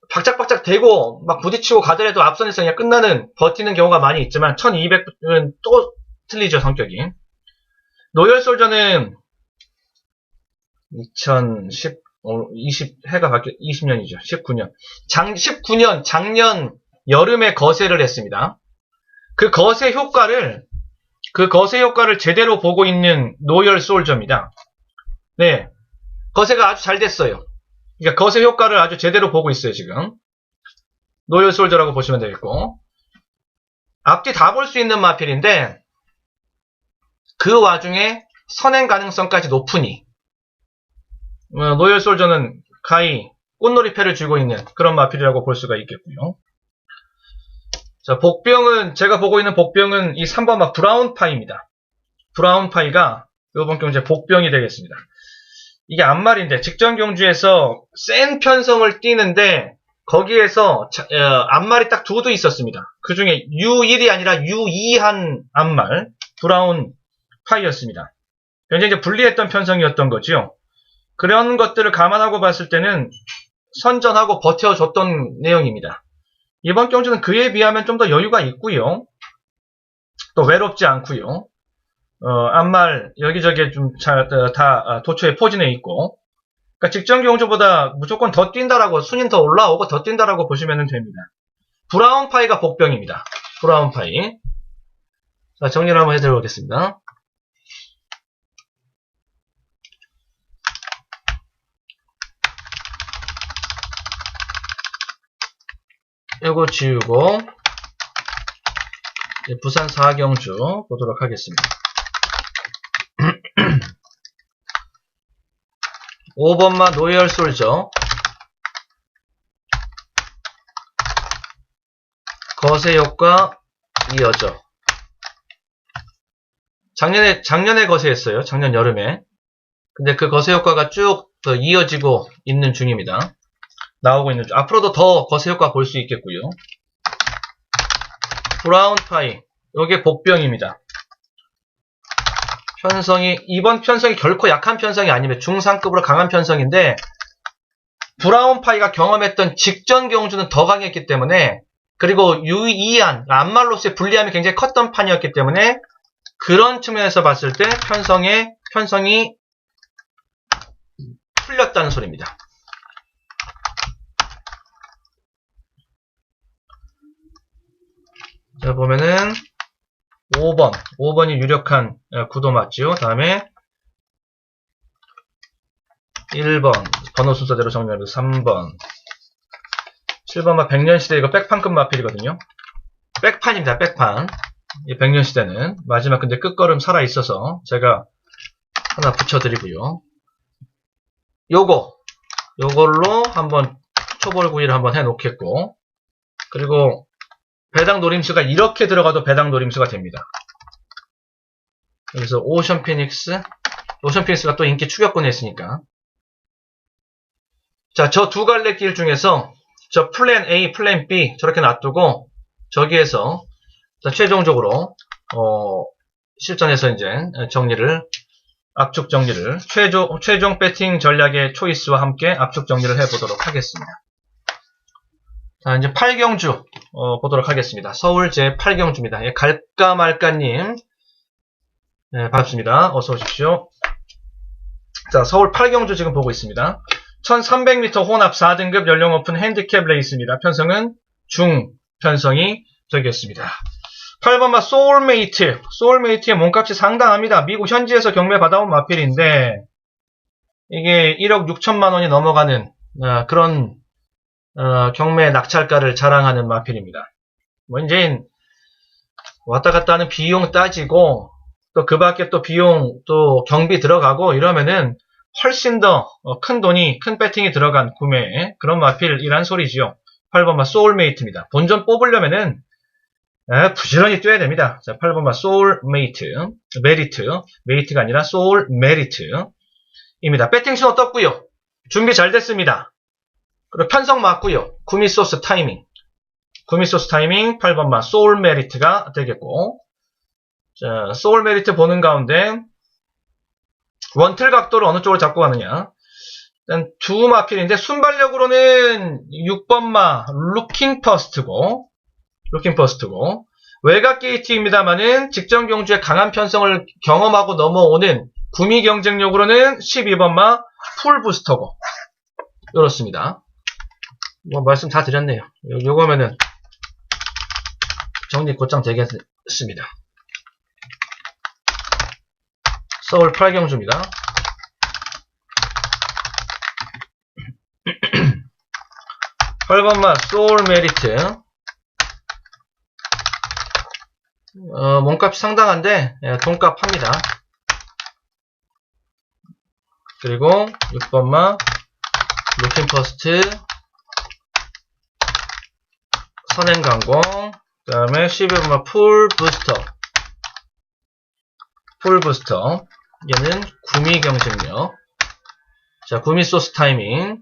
박짝박짝 대고 막 부딪히고 가더라도 앞선에서 그냥 끝나는 버티는 경우가 많이 있지만 1200은 또 틀리죠, 성격이. 노열 솔저는 20해가 바뀌어 20년이죠. 19년. 19년 작년 여름에 거세를 했습니다. 그 거세 효과를 제대로 보고 있는 노열 솔저입니다. 네. 거세가 아주 잘 됐어요. 그러니까 거세 효과를 아주 제대로 보고 있어요, 지금. 노열 솔저라고 보시면 되겠고. 앞뒤 다 볼 수 있는 마필인데 그 와중에 선행 가능성까지 높으니 노열 솔저는 가히 꽃놀이패를 쥐고 있는 그런 마필이라고 볼 수가 있겠고요. 자, 복병은 제가 보고 있는 복병은 이 3번마 브라운파이입니다. 브라운파이가 이번 경주의 복병이 되겠습니다. 이게 앞말인데 직전 경주에서 센 편성을 띄는데 거기에서 앞말이 딱 두도 있었습니다. 그 중에 U1이 아니라 U2한 앞말 브라운파이였습니다. 굉장히 이제 불리했던 편성이었던 거죠. 그런 것들을 감안하고 봤을 때는 선전하고 버텨줬던 내용입니다. 이번 경주는 그에 비하면 좀 더 여유가 있고요. 또 외롭지 않고요. 앞말 여기저기 좀 다 도처에 포진해 있고. 그러니까 직전 경주보다 무조건 더 뛴다라고 순위는 더 올라오고 더 뛴다라고 보시면 됩니다. 브라운파이가 복병입니다. 브라운파이. 자, 정리를 한번 해드려보겠습니다. 이거 지우고 부산 4경주 보도록 하겠습니다. 5번마 노열 솔저 거세 효과 이어져. 작년에 거세했어요. 작년 여름에. 근데 그 거세 효과가 쭉 더 이어지고 있는 중입니다. 나오고 있는 중. 앞으로도 더 거세 효과 볼 수 있겠고요. 브라운파이. 요게 복병입니다. 이번 편성이 결코 약한 편성이 아닙니다. 중상급으로 강한 편성인데, 브라운파이가 경험했던 직전 경주는 더 강했기 때문에, 그리고 유이한, 앞말로서의 불리함이 굉장히 컸던 판이었기 때문에, 그런 측면에서 봤을 때 편성이 풀렸다는 소리입니다. 자, 보면은 5번이 유력한 구도 맞죠? 다음에 1번 번호 순서대로 정리하면 3번 7번만 백년시대. 이거 백판급 마필이거든요. 백판입니다. 백판. 이 백년시대는 마지막 근데 끝걸음 살아있어서 제가 하나 붙여드리고요. 요걸로 한번 초벌구이를 한번 해놓겠고, 그리고 배당 노림수가 이렇게 들어가도 배당 노림수가 됩니다. 여기서 오션 피닉스가 또 인기 추격권에 있으니까. 자, 저 두 갈래 길 중에서 저 플랜 A, 플랜 B 저렇게 놔두고 저기에서 최종적으로 실전에서 이제 압축 정리를 최종 배팅 전략의 초이스와 함께 압축 정리를 해보도록 하겠습니다. 자, 이제 8경주 보도록 하겠습니다. 서울 제8경주입니다. 예, 갈까 말까님, 네, 반갑습니다. 어서 오십시오. 자, 서울 8경주 지금 보고 있습니다. 1300m 혼합 4등급 연령 오픈 핸디캡 레이스입니다. 편성은 중 편성이 되겠습니다. 8번마 소울메이트. 소울메이트의 몸값이 상당합니다. 미국 현지에서 경매 받아온 마필인데 이게 1억 6천만 원이 넘어가는 그런 경매 낙찰가를 자랑하는 마필입니다. 뭐 이제 왔다 갔다 하는 비용 따지고 또 그 밖에 또 비용 또 경비 들어가고 이러면은 훨씬 더 큰 돈이 큰 배팅이 들어간 구매 그런 마필이란 소리지요. 8번마 소울메이트입니다. 본전 뽑으려면은 부지런히 뛰어야 됩니다. 자, 8번마 소울메이트 메이트가 아니라 소울메리트입니다. 배팅 신호 떴고요. 준비 잘 됐습니다. 그리고 편성 맞고요. 구미소스 타이밍 8번마 소울메리트가 되겠고, 자, 소울메리트 보는 가운데 원틀 각도를 어느 쪽으로 잡고 가느냐. 일단 두 마필인데 순발력으로는 6번마 루킹 퍼스트고 외곽 게이트입니다만은 직전 경주의 강한 편성을 경험하고 넘어오는 구미 경쟁력으로는 12번마 풀 부스터고 이렇습니다. 뭐 말씀 다 드렸네요. 요거면은 정리 곧장 되겠습니다. 서울 8경주입니다. (8번마) 소울 메리트. 몸값이 상당한데 돈값 합니다. 그리고 6번마 루킹 퍼스트, 선행강공, 그 다음에 12번마 풀 부스터. 얘는 구미 경쟁력. 자, 구미 소스 타이밍.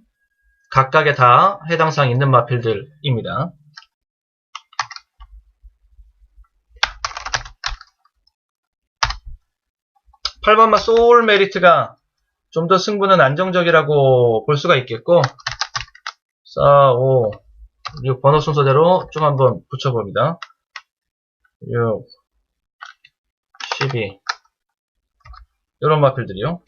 각각에 다 해당 사항 있는 마필들입니다. (8번마) 소울 메리트가 좀 더 승부는 안정적이라고 볼 수가 있겠고, 4, 5, 6 번호 순서대로 쭉 한번 붙여봅니다. 6, 12 이런 마필들이요.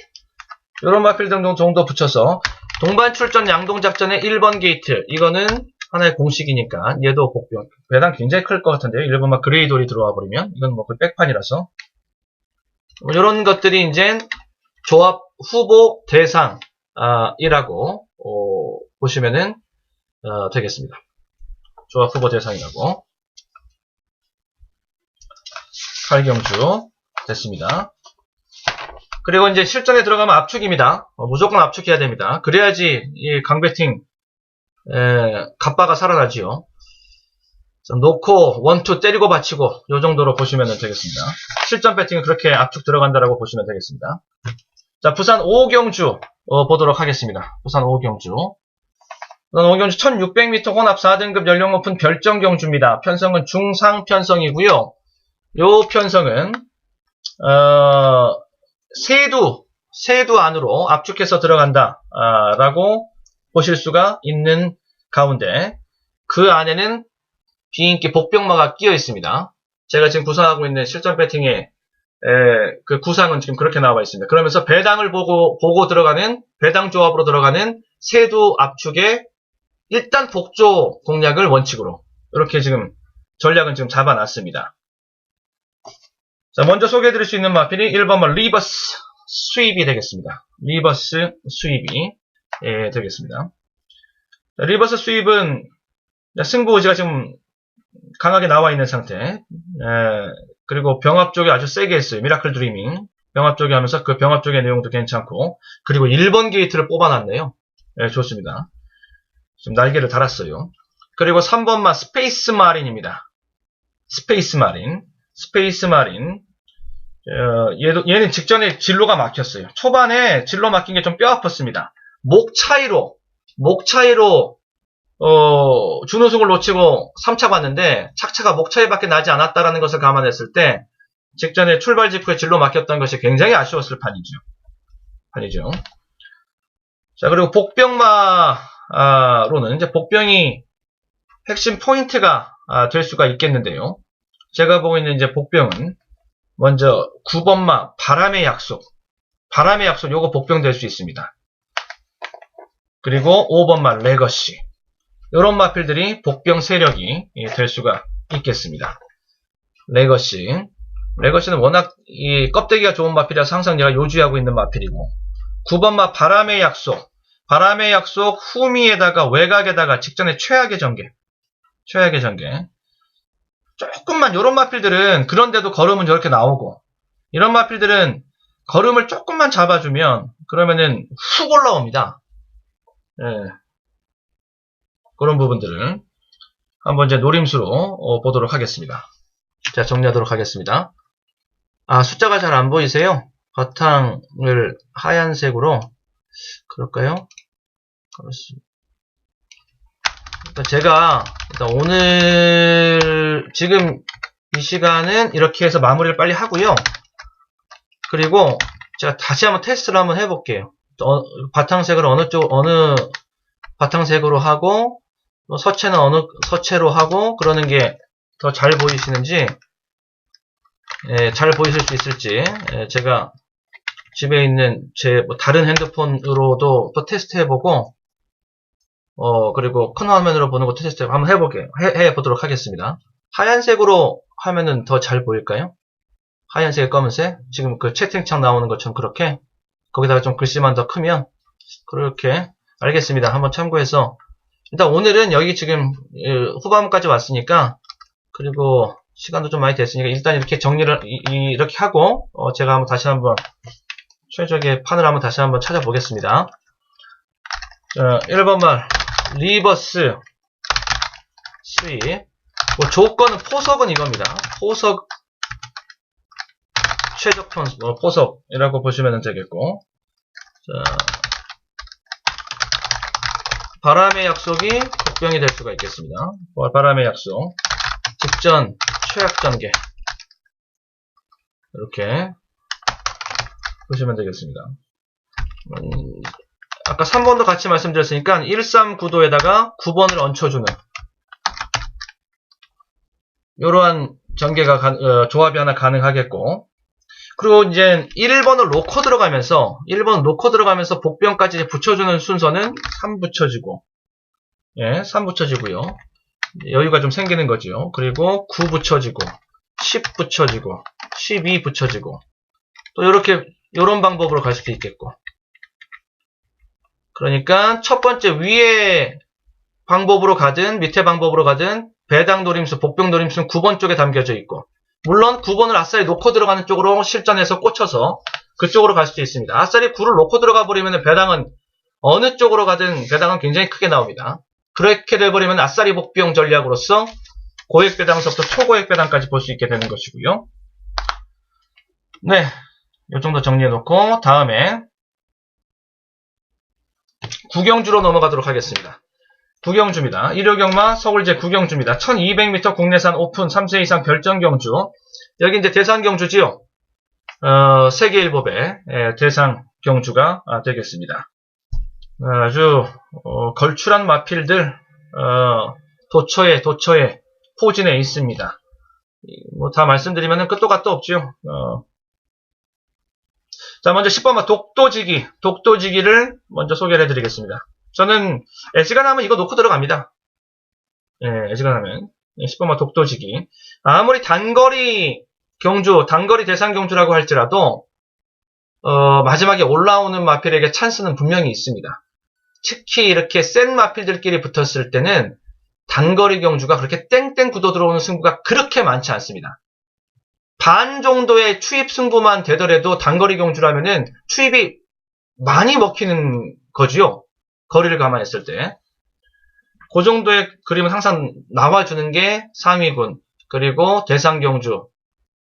이런 마필 정도 붙여서 동반 출전 양동 작전의 1번 게이트, 이거는 하나의 공식이니까 얘도 복병 배당 굉장히 클 것 같은데요. 1번마 그레이돌이 들어와 버리면 이건 뭐 그 백판이라서 이런 것들이 이제 조합 후보 대상이라고 보시면은 되겠습니다. 조합 후보 대상이라고. 8경주 됐습니다. 그리고 이제 실전에 들어가면 압축입니다. 무조건 압축해야 됩니다. 그래야지 이 강배팅 갑바가 살아나지요. 놓고 원투 때리고 받치고 요 정도로 보시면 되겠습니다. 실전 배팅은 그렇게 압축 들어간다라고 보시면 되겠습니다. 자, 부산 5경주 보도록 하겠습니다. 부산 5경주 1600m 혼합 4등급 연령 높은 별정 경주입니다. 편성은 중상 편성이고요. 요 편성은 세두 안으로 압축해서 들어간다 라고 보실 수가 있는 가운데 그 안에는 비인기 복병마가 끼어 있습니다. 제가 지금 구상하고 있는 실전 배팅의 그 구상은 지금 그렇게 나와 있습니다. 그러면서 배당을 보고 들어가는 배당 조합으로 들어가는 세두 압축에 일단 복조 공략을 원칙으로 이렇게 지금 전략은 지금 잡아놨습니다. 자, 먼저 소개해드릴 수 있는 마필이 1번마 리버스 스윕이 되겠습니다. 리버스 스윕이 되겠습니다. 자, 리버스 스윕은 승부 의지가 지금 강하게 나와 있는 상태. 그리고 병합 쪽에 아주 세게 했어요. 미라클 드리밍. 병합 쪽에 하면서 그 병합 쪽의 내용도 괜찮고. 그리고 1번 게이트를 뽑아놨네요. 좋습니다. 지금 날개를 달았어요. 그리고 3번마 스페이스 마린입니다. 스페이스 마린. 얘는 직전에 진로가 막혔어요. 초반에 진로 막힌 게 좀 뼈 아팠습니다. 목 차이로 준우승을 놓치고 3차 봤는데 착차가 목 차이밖에 나지 않았다라는 것을 감안했을 때 직전에 출발 직후에 진로 막혔던 것이 굉장히 아쉬웠을 판이죠. 자, 그리고 복병마로는 이제 복병이 핵심 포인트가 될 수가 있겠는데요. 제가 보고 있는 이제 복병은 먼저 9번마 바람의 약속 요거 복병 될 수 있습니다. 그리고 5번마 레거시 이런 마필들이 복병 세력이 될 수가 있겠습니다. 레거시는 워낙 이 껍데기가 좋은 마필이라서 항상 제가 요주하고 있는 마필이고, 9번 마 바람의 약속, 후미에다가 외곽에다가 직전에 최악의 전개. 조금만 요런 마필들은 그런데도 걸음은 저렇게 나오고, 이런 마필들은 걸음을 조금만 잡아주면 그러면은 훅 올라옵니다. 예. 그런 부분들을 한번 이제 노림수로 보도록 하겠습니다. 자, 정리하도록 하겠습니다. 숫자가 잘 안 보이세요? 바탕을 하얀색으로 그럴까요? 그렇습니다. 제가 일단 오늘 지금 이 시간은 이렇게 해서 마무리를 빨리 하고요. 그리고 제가 다시 한번 테스트를 한번 해볼게요. 바탕색을 어느 바탕색으로 하고, 서체는 어느 서체로 하고, 그러는 게 더 잘 보이시는지, 잘 보이실 수 있을지, 제가 집에 있는 제 다른 핸드폰으로도 또 테스트 해보고, 그리고 큰 화면으로 보는 것도 테스트 한번 해보도록 하겠습니다. 하얀색으로 하면은 더 잘 보일까요? 하얀색, 검은색? 지금 그 채팅창 나오는 것처럼 그렇게? 거기다가 좀 글씨만 더 크면? 그렇게. 알겠습니다. 한번 참고해서. 일단 오늘은 여기 지금 후반부까지 왔으니까, 그리고 시간도 좀 많이 됐으니까, 일단 이렇게 정리를, 이렇게 하고, 제가 한번 다시 한번, 최적의 판을 한번 다시 한번 찾아보겠습니다. 1번 말, 리버스, 스윕. 조건은 포석은 이겁니다. 포석, 최적판, 포석이라고 보시면 되겠고. 자, 바람의 약속이 복병이 될 수가 있겠습니다. 바람의 약속. 직전, 최악 전개. 이렇게 보시면 되겠습니다. 아까 3번도 같이 말씀드렸으니까 139도에다가 9번을 얹혀주는 이러한 전개가 조합이 하나 가능하겠고, 그리고 이제 1번을 놓고 들어가면서 복병까지 붙여주는 순서는 3 붙여지고, 3 붙여지고요. 여유가 좀 생기는 거죠. 그리고 9 붙여지고, 10 붙여지고, 12 붙여지고, 또 요런 방법으로 갈 수도 있겠고. 그러니까 첫 번째 위에 방법으로 가든 밑에 방법으로 가든 배당 노림수, 복병 노림수는 9번 쪽에 담겨져 있고, 물론 9번을 아싸리 놓고 들어가는 쪽으로 실전에서 꽂혀서 그쪽으로 갈 수도 있습니다. 아싸리 9를 놓고 들어가 버리면 배당은 어느 쪽으로 가든 배당은 굉장히 크게 나옵니다. 그렇게 돼버리면 아싸리 복병 전략으로서 고액 배당서부터 초고액 배당까지 볼 수 있게 되는 것이고요. 네, 이 정도 정리해놓고 다음에 구경주로 넘어가도록 하겠습니다. 구경주입니다. 1호 경마 서울제 구경주입니다. 1200m 국내산 오픈 3세 이상 별정 경주. 여기 이제 대상 경주지요. 세계일보배 대상 경주가 되겠습니다. 아주 걸출한 마필들 도처에 포진해 있습니다. 뭐 다 말씀드리면 끝도 갓도 없죠. 자, 먼저 10번마 독도지기를 먼저 소개를 해드리겠습니다. 저는 애지간하면 이거 놓고 들어갑니다. 애지간하면 10번마 독도지기. 아무리 단거리 대상 경주라고 할지라도 마지막에 올라오는 마필에게 찬스는 분명히 있습니다. 특히 이렇게 센 마필들끼리 붙었을 때는 단거리 경주가 그렇게 땡땡 굳어 들어오는 승부가 그렇게 많지 않습니다. 반 정도의 추입 승부만 되더라도 단거리 경주라면은 추입이 많이 먹히는 거지요. 거리를 감안했을 때. 그 정도의 그림은 항상 나와주는 게 상위군, 그리고 대상 경주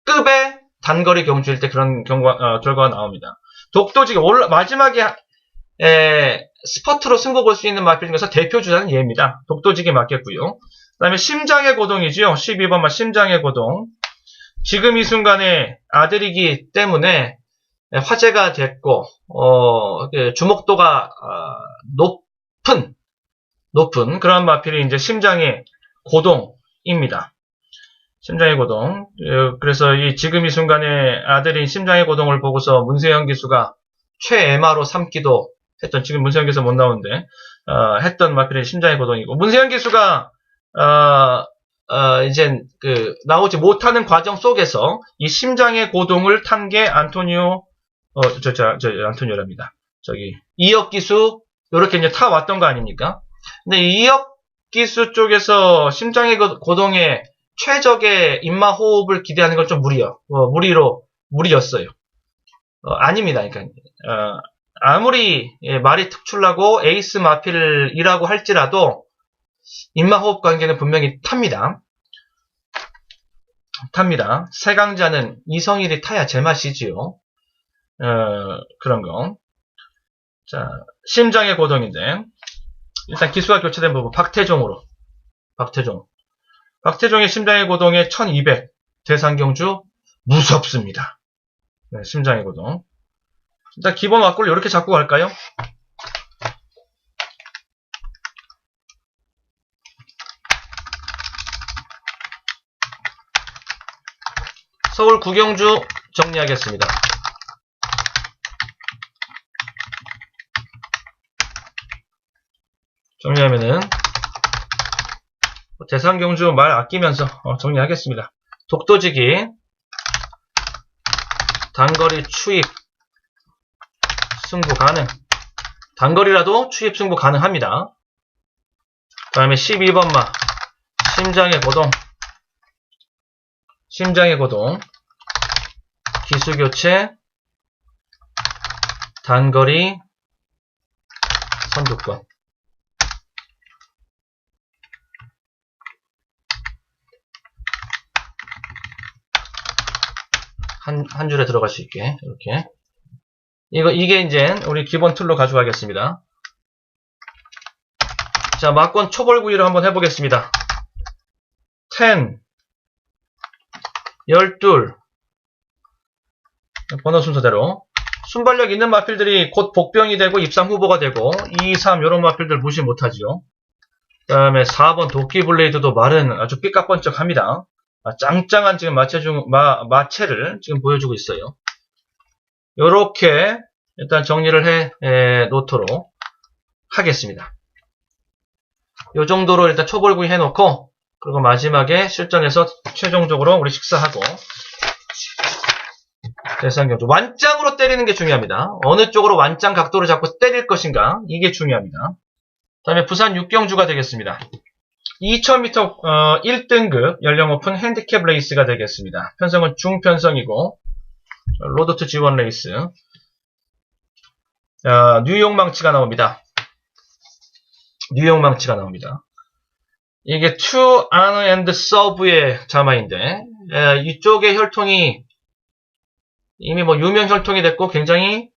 급의 단거리 경주일 때 그런 결과가 나옵니다. 독도지기 마지막에 스퍼트로 승부 볼 수 있는 마필 중에서 대표 주자는 얘입니다. 독도지기 맞겠고요. 그 다음에 심장의 고동이지요. 12번마 심장의 고동. 지금 이 순간에 아들이기 때문에 화제가 됐고 주목도가 높은 그런 마필이 이제 심장의 고동입니다. 심장의 고동. 그래서 지금 이 순간에 아들인 심장의 고동을 보고서 문세영 기수가 최애마로 삼기도 했던, 지금 문세영 기수 못 나오는데 했던 마필이 심장의 고동이고, 문세현 기수가 이제 나오지 못하는 과정 속에서 이 심장의 고동을 탄 게 안토니오랍니다. 이역 기수 이렇게 이제 타 왔던 거 아닙니까? 근데 이역 기수 쪽에서 심장의 고동에 최적의 임마 호흡을 기대하는 건 좀 무리였어요. 아닙니다. 그러니까 아무리 말이 특출나고 에이스 마필이라고 할지라도 임마 호흡 관계는 분명히 탑니다. 세강자는 이성일이 타야 제맛이지요. 그런 거. 자, 심장의 고동인데 일단 기수가 교체된 부분 박태종의 심장의 고동에 1200 대상경주 무섭습니다. 네, 심장의 고동. 일단 기본 왁구를 이렇게 잡고 갈까요? 서울 구경주 정리하겠습니다. 정리하면은 대상경주 말 아끼면서 정리하겠습니다. 독도지기 단거리 추입 승부 가능. 단거리라도 추입 승부 가능합니다. 다음에 12번마 심장의 고동 기수교체 단거리 선두권. 한 줄에 들어갈 수 있게 이렇게. 이게 이제 우리 기본 툴로 가져가겠습니다. 자, 막권 초벌구이를 한번 해보겠습니다. 10, 12 번호 순서대로 순발력 있는 마필들이 곧 복병이 되고 입상 후보가 되고 2, 3 이런 마필들 무시 못하지요. 그 다음에 4번 도끼블레이드도 말은 아주 삐까번쩍합니다. 짱짱한 지금 마체를 지금 보여주고 있어요. 요렇게 일단 정리를 해 놓도록 하겠습니다. 요 정도로 일단 초벌구이 해놓고 그리고 마지막에 실전에서 최종적으로 우리 식사하고 대상경주 완짱으로 때리는 게 중요합니다. 어느 쪽으로 완짱 각도를 잡고 때릴 것인가 이게 중요합니다. 다음에 부산 6경주가 되겠습니다. 2000m 1등급 연령 오픈 핸디캡 레이스가 되겠습니다. 편성은 중편성이고 로드 투 G1 레이스. 뉴욕 망치가 나옵니다. 이게 투 아너 앤드 서브의 자마인데 이쪽의 혈통이 이미 뭐 유명 혈통이 됐고 굉장히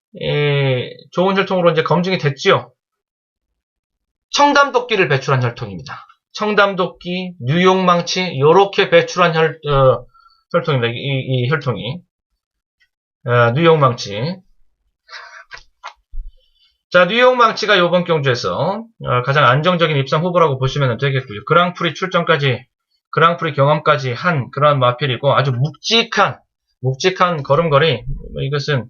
좋은 혈통으로 이제 검증이 됐지요. 청담도끼를 배출한 혈통입니다. 청담도끼, 뉴욕 망치 요렇게 배출한 혈통입니다. 이 혈통이 뉴욕 망치. 자, 뉴욕 망치가 이번 경주에서 가장 안정적인 입상 후보라고 보시면 되겠고요. 그랑프리 출전까지, 그랑프리 경험까지 한 그런 마필이고 아주 묵직한 걸음걸이. 이것은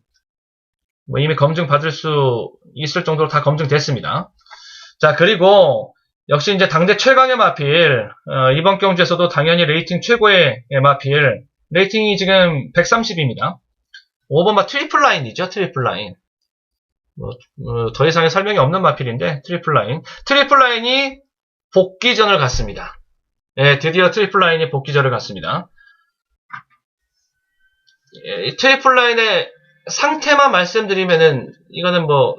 뭐 이미 검증 받을 수 있을 정도로 다 검증됐습니다. 자, 그리고 역시 이제 당대 최강의 마필, 이번 경주에서도 당연히 레이팅 최고의 마필, 레이팅이 지금 130입니다. 5번마 트리플 라인이죠, 트리플 라인. 더 이상의 설명이 없는 마필인데, 트리플 라인이 복귀전을 갔습니다. 예, 드디어 트리플 라인이 복귀전을 갔습니다. 트리플 라인의 상태만 말씀드리면은, 이거는 뭐,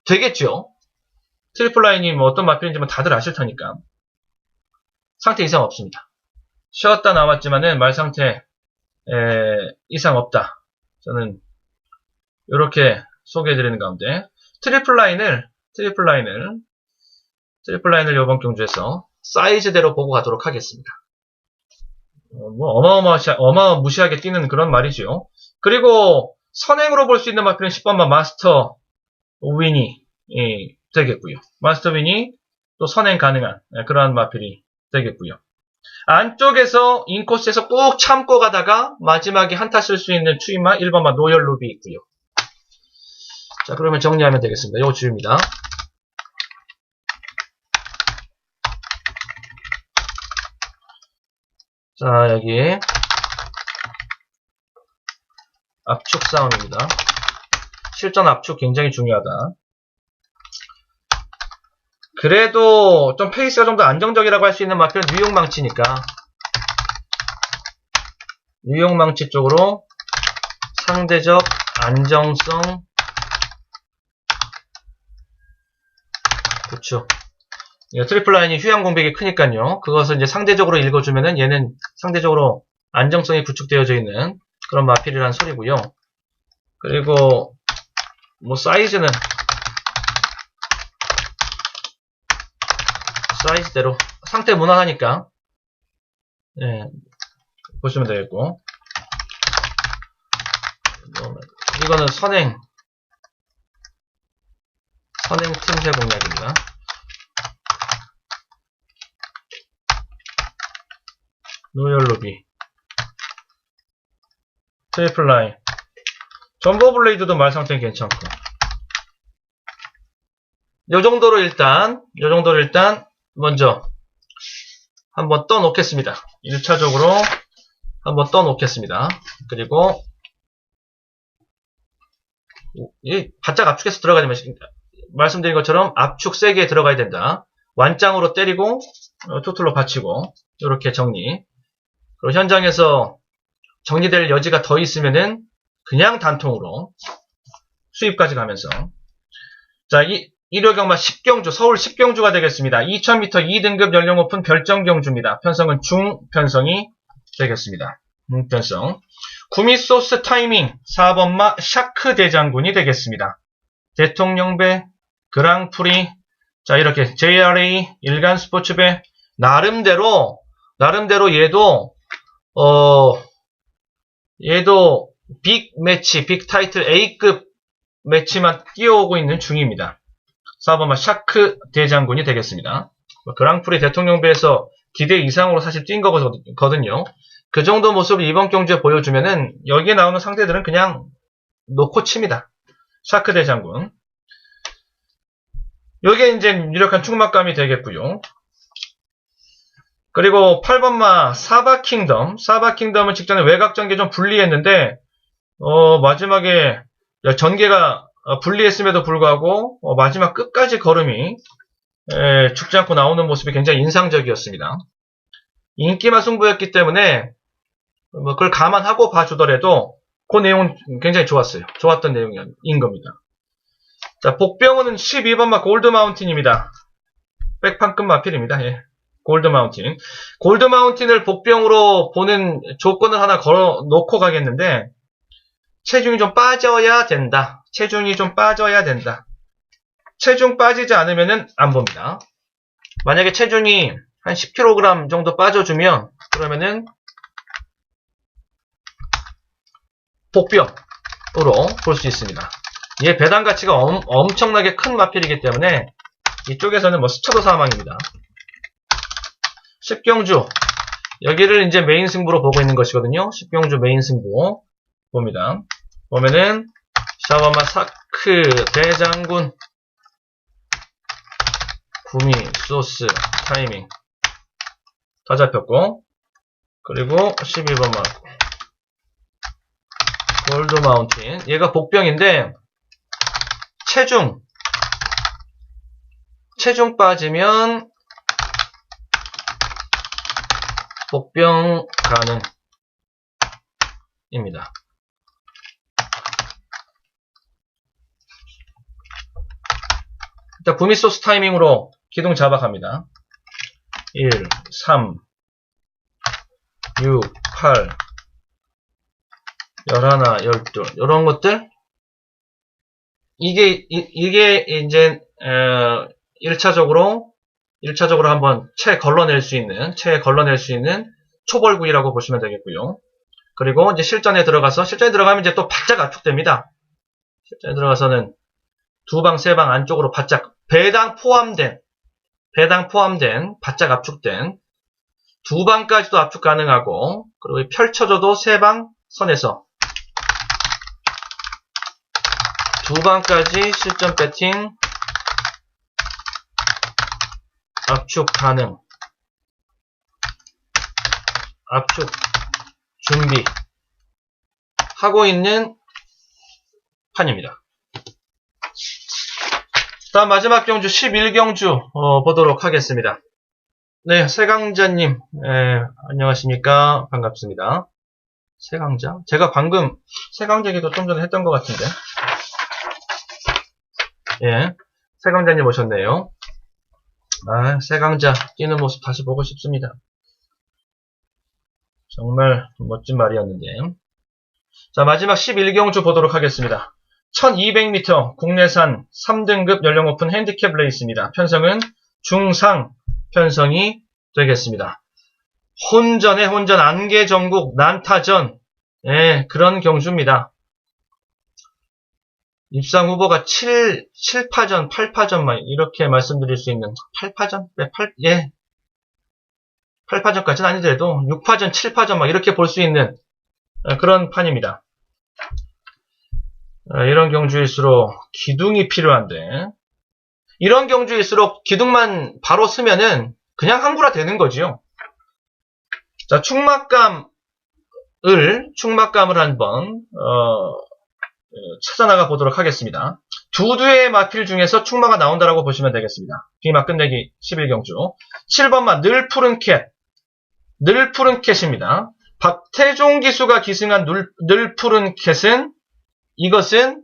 되겠죠? 트리플 라인이 뭐 어떤 마필인지 뭐 다들 아실 테니까. 상태 이상 없습니다. 쉬었다 나왔지만은 말 상태, 이상 없다. 저는, 요렇게 소개해드리는 가운데, 트리플 라인을 이번 경주에서 사이즈대로 보고 가도록 하겠습니다. 뭐, 어마무시하게 뛰는 그런 말이죠. 그리고, 선행으로 볼 수 있는 마필은 10번만 마스터 위니, 되겠고요. 마스터 위니, 또 선행 가능한, 그러한 마필이 되겠고요. 안쪽에서, 인코스에서 꾹 참고 가다가, 마지막에 한타 쓸 수 있는 추임마 1번만 노열 루비 있고요. 자, 그러면 정리하면 되겠습니다. 요거 주입니다. 자, 여기 압축 싸움입니다. 실전 압축 굉장히 중요하다. 그래도 좀 페이스가 좀 더 안정적이라고 할 수 있는 마크는 뉴욕 망치니까 뉴욕 망치 쪽으로 상대적 안정성 구축. 트리플 라인이 휴양 공백이 크니까요. 그것을 이제 상대적으로 읽어주면은 얘는 상대적으로 안정성이 구축되어져 있는 그런 마필이란 소리고요. 그리고 뭐 사이즈는 사이즈대로 상태 무난하니까 예, 보시면 되겠고, 이거는 선행 틈새 공략입니다. 노열로비 트리플 라인 점버 블레이드도 말 상태는 괜찮고, 요 정도로 일단 먼저 한번 떠 놓겠습니다. 1차적으로 한번 떠 놓겠습니다. 그리고 이 바짝 압축해서 들어가야되면 말씀드린 것처럼 압축 세게 들어가야 된다. 완장으로 때리고 토틀로 받치고 이렇게 정리. 그리고 현장에서 정리될 여지가 더 있으면은 그냥 단통으로 수입까지 가면서, 자, 일요경마 10경주, 서울 10경주가 되겠습니다. 2000m 2등급 연령 오픈 별정 경주입니다. 편성은 중편성이 되겠습니다. 편성. 구미소스 타이밍 4번마 샤크 대장군이 되겠습니다. 대통령배, 그랑프리, 자, 이렇게 JRA, 일간 스포츠배, 나름대로 얘도 빅 매치, 빅 타이틀 A급 매치만 뛰어오고 있는 중입니다. 4번마 샤크 대장군이 되겠습니다. 그랑프리 대통령배에서 기대 이상으로 사실 뛴 거거든요. 그 정도 모습을 이번 경주에 보여주면은 여기에 나오는 상대들은 그냥 놓고 칩니다. 샤크 대장군. 여기에 이제 유력한 충막감이 되겠고요. 그리고 8번마 사바킹덤. 사바킹덤은 직전에 외곽전개 좀 불리했는데 마지막에 전개가 불리했음에도 불구하고 마지막 끝까지 걸음이 죽지 않고 나오는 모습이 굉장히 인상적이었습니다. 인기만 승부였기 때문에 그걸 감안하고 봐주더라도 그 내용은 굉장히 좋았어요. 좋았던 내용인 겁니다. 자, 복병은 12번마 골드마운틴입니다. 백판급 마필입니다. 예. 골드마운틴. 골드마운틴을 복병으로 보는 조건을 하나 걸어 놓고 가겠는데, 체중이 좀 빠져야 된다. 체중이 좀 빠져야 된다. 체중 빠지지 않으면은 안 봅니다. 만약에 체중이 한 10kg 정도 빠져주면, 그러면은 복병으로 볼 수 있습니다. 얘 배당 가치가 엄청나게 큰 마필이기 때문에 이쪽에서는 뭐 스쳐도 사망입니다. 10경주. 여기를 이제 메인 승부로 보고 있는 것이거든요. 10경주 메인 승부 봅니다. 보면은 샤바마 사크 대장군 구미 소스 타이밍 다 잡혔고, 그리고 12번마 골드 마운틴. 얘가 복병인데 체중 빠지면 복병 가능입니다. 일단 구미소스 타이밍으로 기둥 잡아갑니다. 1, 3, 6, 8, 11, 12 이런 것들, 이게 이제 1차적으로 한번 채 걸러낼 수 있는 초벌구이라고 보시면 되겠고요. 그리고 이제 실전에 들어가면 이제 또 바짝 압축됩니다. 실전에 들어가서는 2방, 3방 안쪽으로 바짝 배당 포함된 바짝 압축된 2방까지도 압축 가능하고, 그리고 펼쳐져도 3방 선에서 2방까지 실전 배팅 압축 가능. 압축 준비 하고 있는 판입니다. 다음 마지막 경주 11경주 보도록 하겠습니다. 네, 세강자님, 안녕하십니까? 반갑습니다. 세강자? 제가 방금 세강자기도 좀 전에 했던 것 같은데. 예, 세강자님 오셨네요. 아, 세강자 뛰는 모습 다시 보고 싶습니다. 정말 멋진 말이었는데. 자, 마지막 11경주 보도록 하겠습니다. 1200m 국내산 3등급 연령 오픈 핸디캡 레이스입니다. 편성은 중상 편성이 되겠습니다. 혼전의 혼전, 안개전국, 난타전, 예, 그런 경주입니다. 입상 후보가 7파전, 8파전, 막 이렇게 말씀드릴 수 있는 8파전? 네, 8파전까지는 아니더라도 6파전, 7파전 막 이렇게 볼 수 있는 그런 판입니다. 이런 경주일수록 기둥이 필요한데, 이런 경주일수록 기둥만 바로 쓰면은 그냥 항구라 되는 거지요. 자, 충막감을 한번 찾아나가 보도록 하겠습니다. 두 대의 마필 중에서 충마가 나온다라고 보시면 되겠습니다. 비막 끝내기 11경주 7번마 늘 푸른 캣입니다. 박태종 기수가 기승한 늘 푸른 캣은 이것은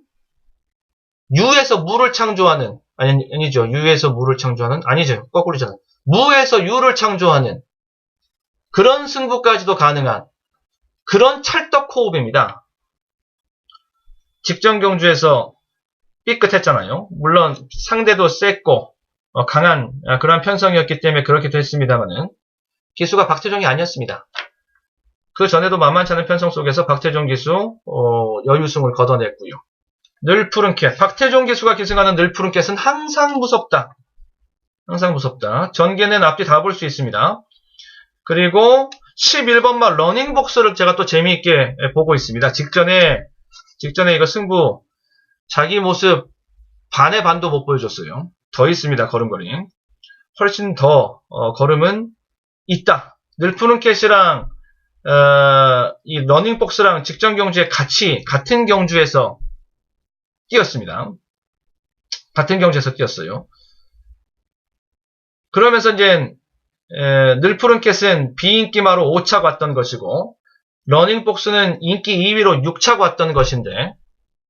유에서 무를 창조하는, 아니죠. 유에서 무를 창조하는, 아니죠. 거꾸로잖아요. 무에서 유를 창조하는 그런 승부까지도 가능한 그런 찰떡 호흡입니다. 직전 경주에서 삐끗했잖아요. 물론 상대도 셌고 강한 그런 편성이었기 때문에 그렇게 됐습니다만은 기수가 박태종이 아니었습니다. 그 전에도 만만치 않은 편성 속에서 박태종 기수 여유승을 걷어냈고요. 늘 푸른 캣, 박태종 기수가 기승하는 늘 푸른 캣은 항상 무섭다. 항상 무섭다. 전개는 앞뒤 다 볼 수 있습니다. 그리고 11번마 러닝복스를 제가 또 재미있게 보고 있습니다. 직전에 이거 승부 자기 모습 반의 반도 못 보여줬어요. 더 있습니다. 걸음걸이. 훨씬 더 걸음은 있다. 늘 푸른 캣이랑 이 러닝복스랑 직전 경주에 같은 경주에서 뛰었습니다. 같은 경주에서 뛰었어요. 그러면서 이제 늘 푸른 캣은 비인기마로 5차 왔던 것이고 러닝복스는 인기 2위로 6차 왔던 것인데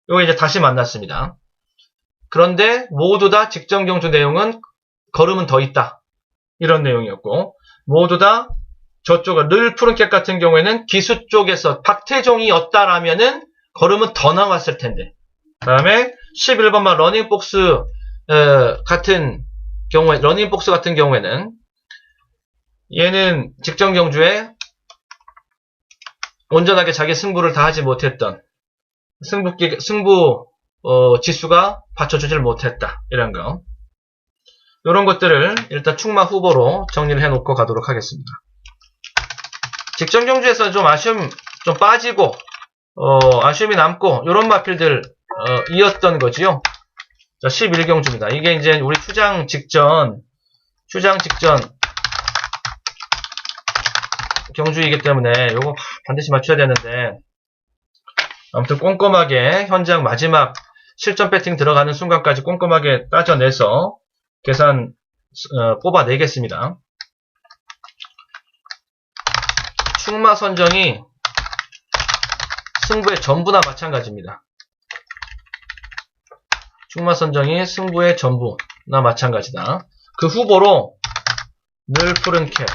이거 이제 다시 만났습니다. 그런데 모두 다 직전 경주 내용은 걸음은 더 있다. 이런 내용이었고 모두 다 저쪽 늘 푸른 캣 같은 경우에는 기수 쪽에서 박태종이었다라면은 걸음은 더 나왔을 텐데. 다음에 11번만 러닝복스 같은 경우에는 얘는 직전 경주에 온전하게 자기 승부를 다 하지 못했던 승부 지수가 받쳐주질 못했다. 이런 거. 이런 것들을 일단 충마 후보로 정리를 해놓고 가도록 하겠습니다. 직전 경주에서 좀 아쉬움 좀 빠지고 아쉬움이 남고 이런 마필들 이었던 거지요. 자, 11경주입니다. 이게 이제 우리 휴장 직전 경주이기 때문에 요거 반드시 맞춰야 되는데 아무튼 꼼꼼하게 현장 마지막 실전 배팅 들어가는 순간까지 꼼꼼하게 따져내서 계산 뽑아내겠습니다. 충마 선정이 승부의 전부나 마찬가지입니다. 충마 선정이 승부의 전부나 마찬가지다. 그 후보로 늘 푸른 캣,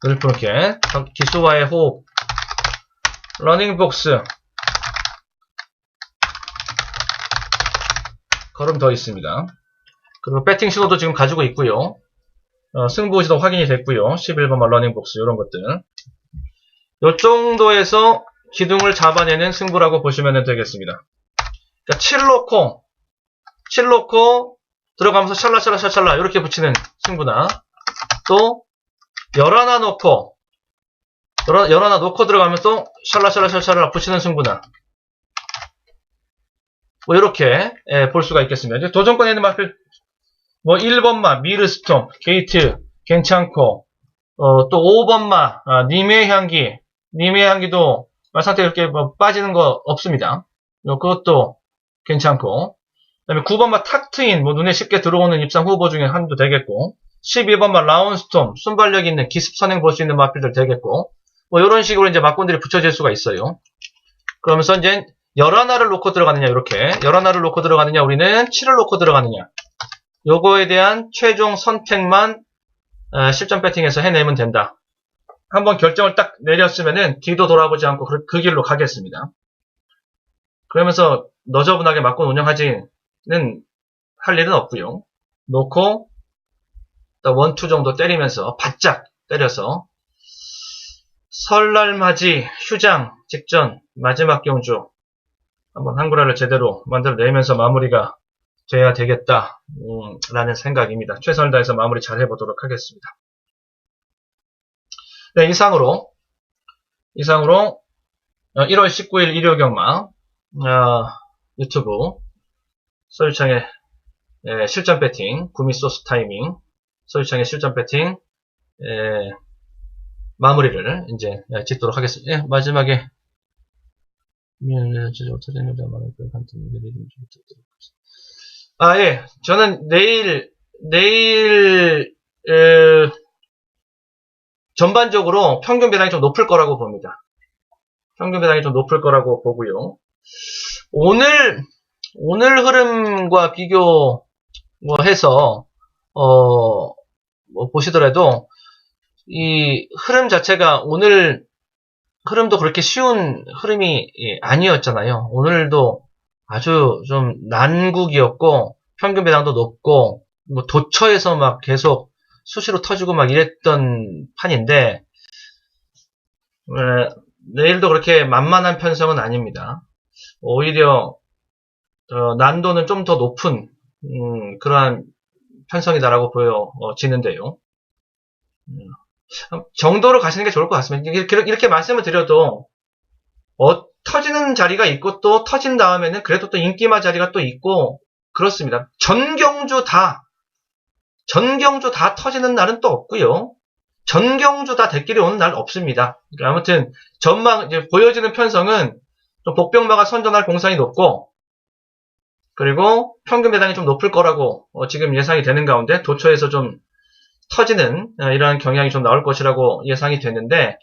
늘 푸른 캣, 기수와의 호흡, 러닝복스, 걸음 더 있습니다. 그리고 배팅 신호도 지금 가지고 있고요. 승부지도 확인이 됐고요. 11번만 러닝복스 이런 것들. 요 정도에서 기둥을 잡아내는 승부라고 보시면 되겠습니다. 그러니까 7 놓고 들어가면서 샬라샬라 이렇게 붙이는 승부나 또 11 놓고 들어가면서 또 샬라샬라 붙이는 승부나 뭐 이렇게 볼 수가 있겠습니다. 이제 도전권에 있는 마필 뭐 1번마 미르스톰 게이트 괜찮고 또 5번마 님의 향기도 상태 이렇게 뭐 빠지는 거 없습니다. 그것도 괜찮고 그다음에 9번마 탁트인 뭐 눈에 쉽게 들어오는 입상 후보 중에 한도 되겠고 12번마 라운스톰 순발력 있는 기습 선행 볼 수 있는 마필들 되겠고 뭐 이런 식으로 이제 막군들이 붙여질 수가 있어요. 그러면서 이제 11알을 놓고 들어가느냐 이렇게 11알을 놓고 들어가느냐 우리는 7을 놓고 들어가느냐 요거에 대한 최종 선택만 실전 배팅에서 해내면 된다. 한번 결정을 딱 내렸으면은 뒤도 돌아보지 않고 그 길로 가겠습니다. 그러면서 너저분하게 막군 운영하지는 할 일은 없고요. 놓고 딱 1, 2 정도 때리면서 바짝 때려서 설날 맞이 휴장 직전 마지막 경주 한번 한구라를 제대로 만들어내면서 마무리가 돼야 되겠다 라는 생각입니다. 최선을 다해서 마무리 잘 해보도록 하겠습니다. 네, 이상으로 1월 19일 일요경마 유튜브 소유창의 실전 배팅 구미 소스 타이밍 소유창의 실전 배팅 마무리를 이제 짓도록 하겠습니다. 예, 마지막에 예, 저는 내일 전반적으로 평균 배당이 좀 높을 거라고 봅니다. 평균 배당이 좀 높을 거라고 보고요. 오늘 흐름과 비교 뭐 해서 뭐 보시더라도 이 흐름 자체가 오늘 흐름도 그렇게 쉬운 흐름이 아니었잖아요. 오늘도 아주 좀 난국이었고 평균 배당도 높고 뭐 도처에서 막 계속 수시로 터지고 막 이랬던 판인데 내일도 그렇게 만만한 편성은 아닙니다. 오히려 난도는 좀 더 높은 그러한 편성이다라고 보여지는데요. 정도로 가시는 게 좋을 것 같습니다. 이렇게 말씀을 드려도 터지는 자리가 있고 또 터진 다음에는 그래도 또 인기마 자리가 또 있고 그렇습니다. 전경주 다 터지는 날은 또 없고요. 전경주 다 대길이 오는 날 없습니다. 그러니까 아무튼 전망 이제 보여지는 편성은 좀 복병마가 선전할 공산이 높고 그리고 평균 배당이 좀 높을 거라고 지금 예상이 되는 가운데 도처에서 좀 터지는 이러한 경향이 좀 나올 것이라고 예상이 되는데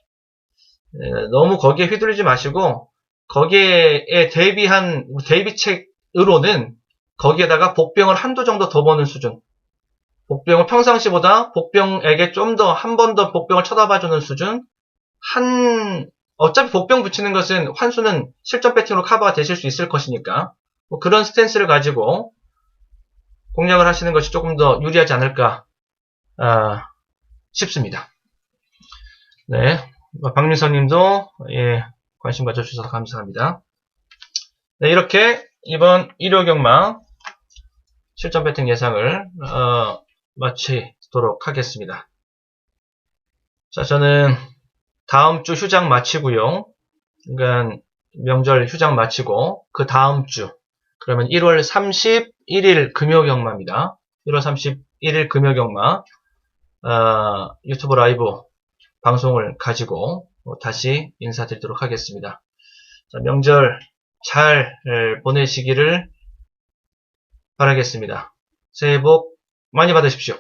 너무 거기에 휘둘리지 마시고 거기에 대비책으로는 거기에다가 복병을 한두 정도 더 버는 수준 복병을 평상시보다 복병에게 좀 더 한 번 더 복병을 쳐다봐주는 수준 어차피 복병 붙이는 것은 환수는 실전 배팅으로 커버가 되실 수 있을 것이니까 뭐 그런 스탠스를 가지고 공략을 하시는 것이 조금 더 유리하지 않을까 싶습니다. 네, 박민서님도 관심 가져주셔서 감사합니다. 네, 이렇게 이번 일요경마 실전 배팅 예상을 마치도록 하겠습니다. 자, 저는 다음 주 휴장 마치고요. 그러니까 명절 휴장 마치고 그 다음 주 그러면 1월 31일 금요경마입니다. 1월 31일 금요경마 유튜브 라이브 방송을 가지고 다시 인사드리도록 하겠습니다. 자, 명절 잘 보내시기를 바라겠습니다. 새해 복 많이 받으십시오.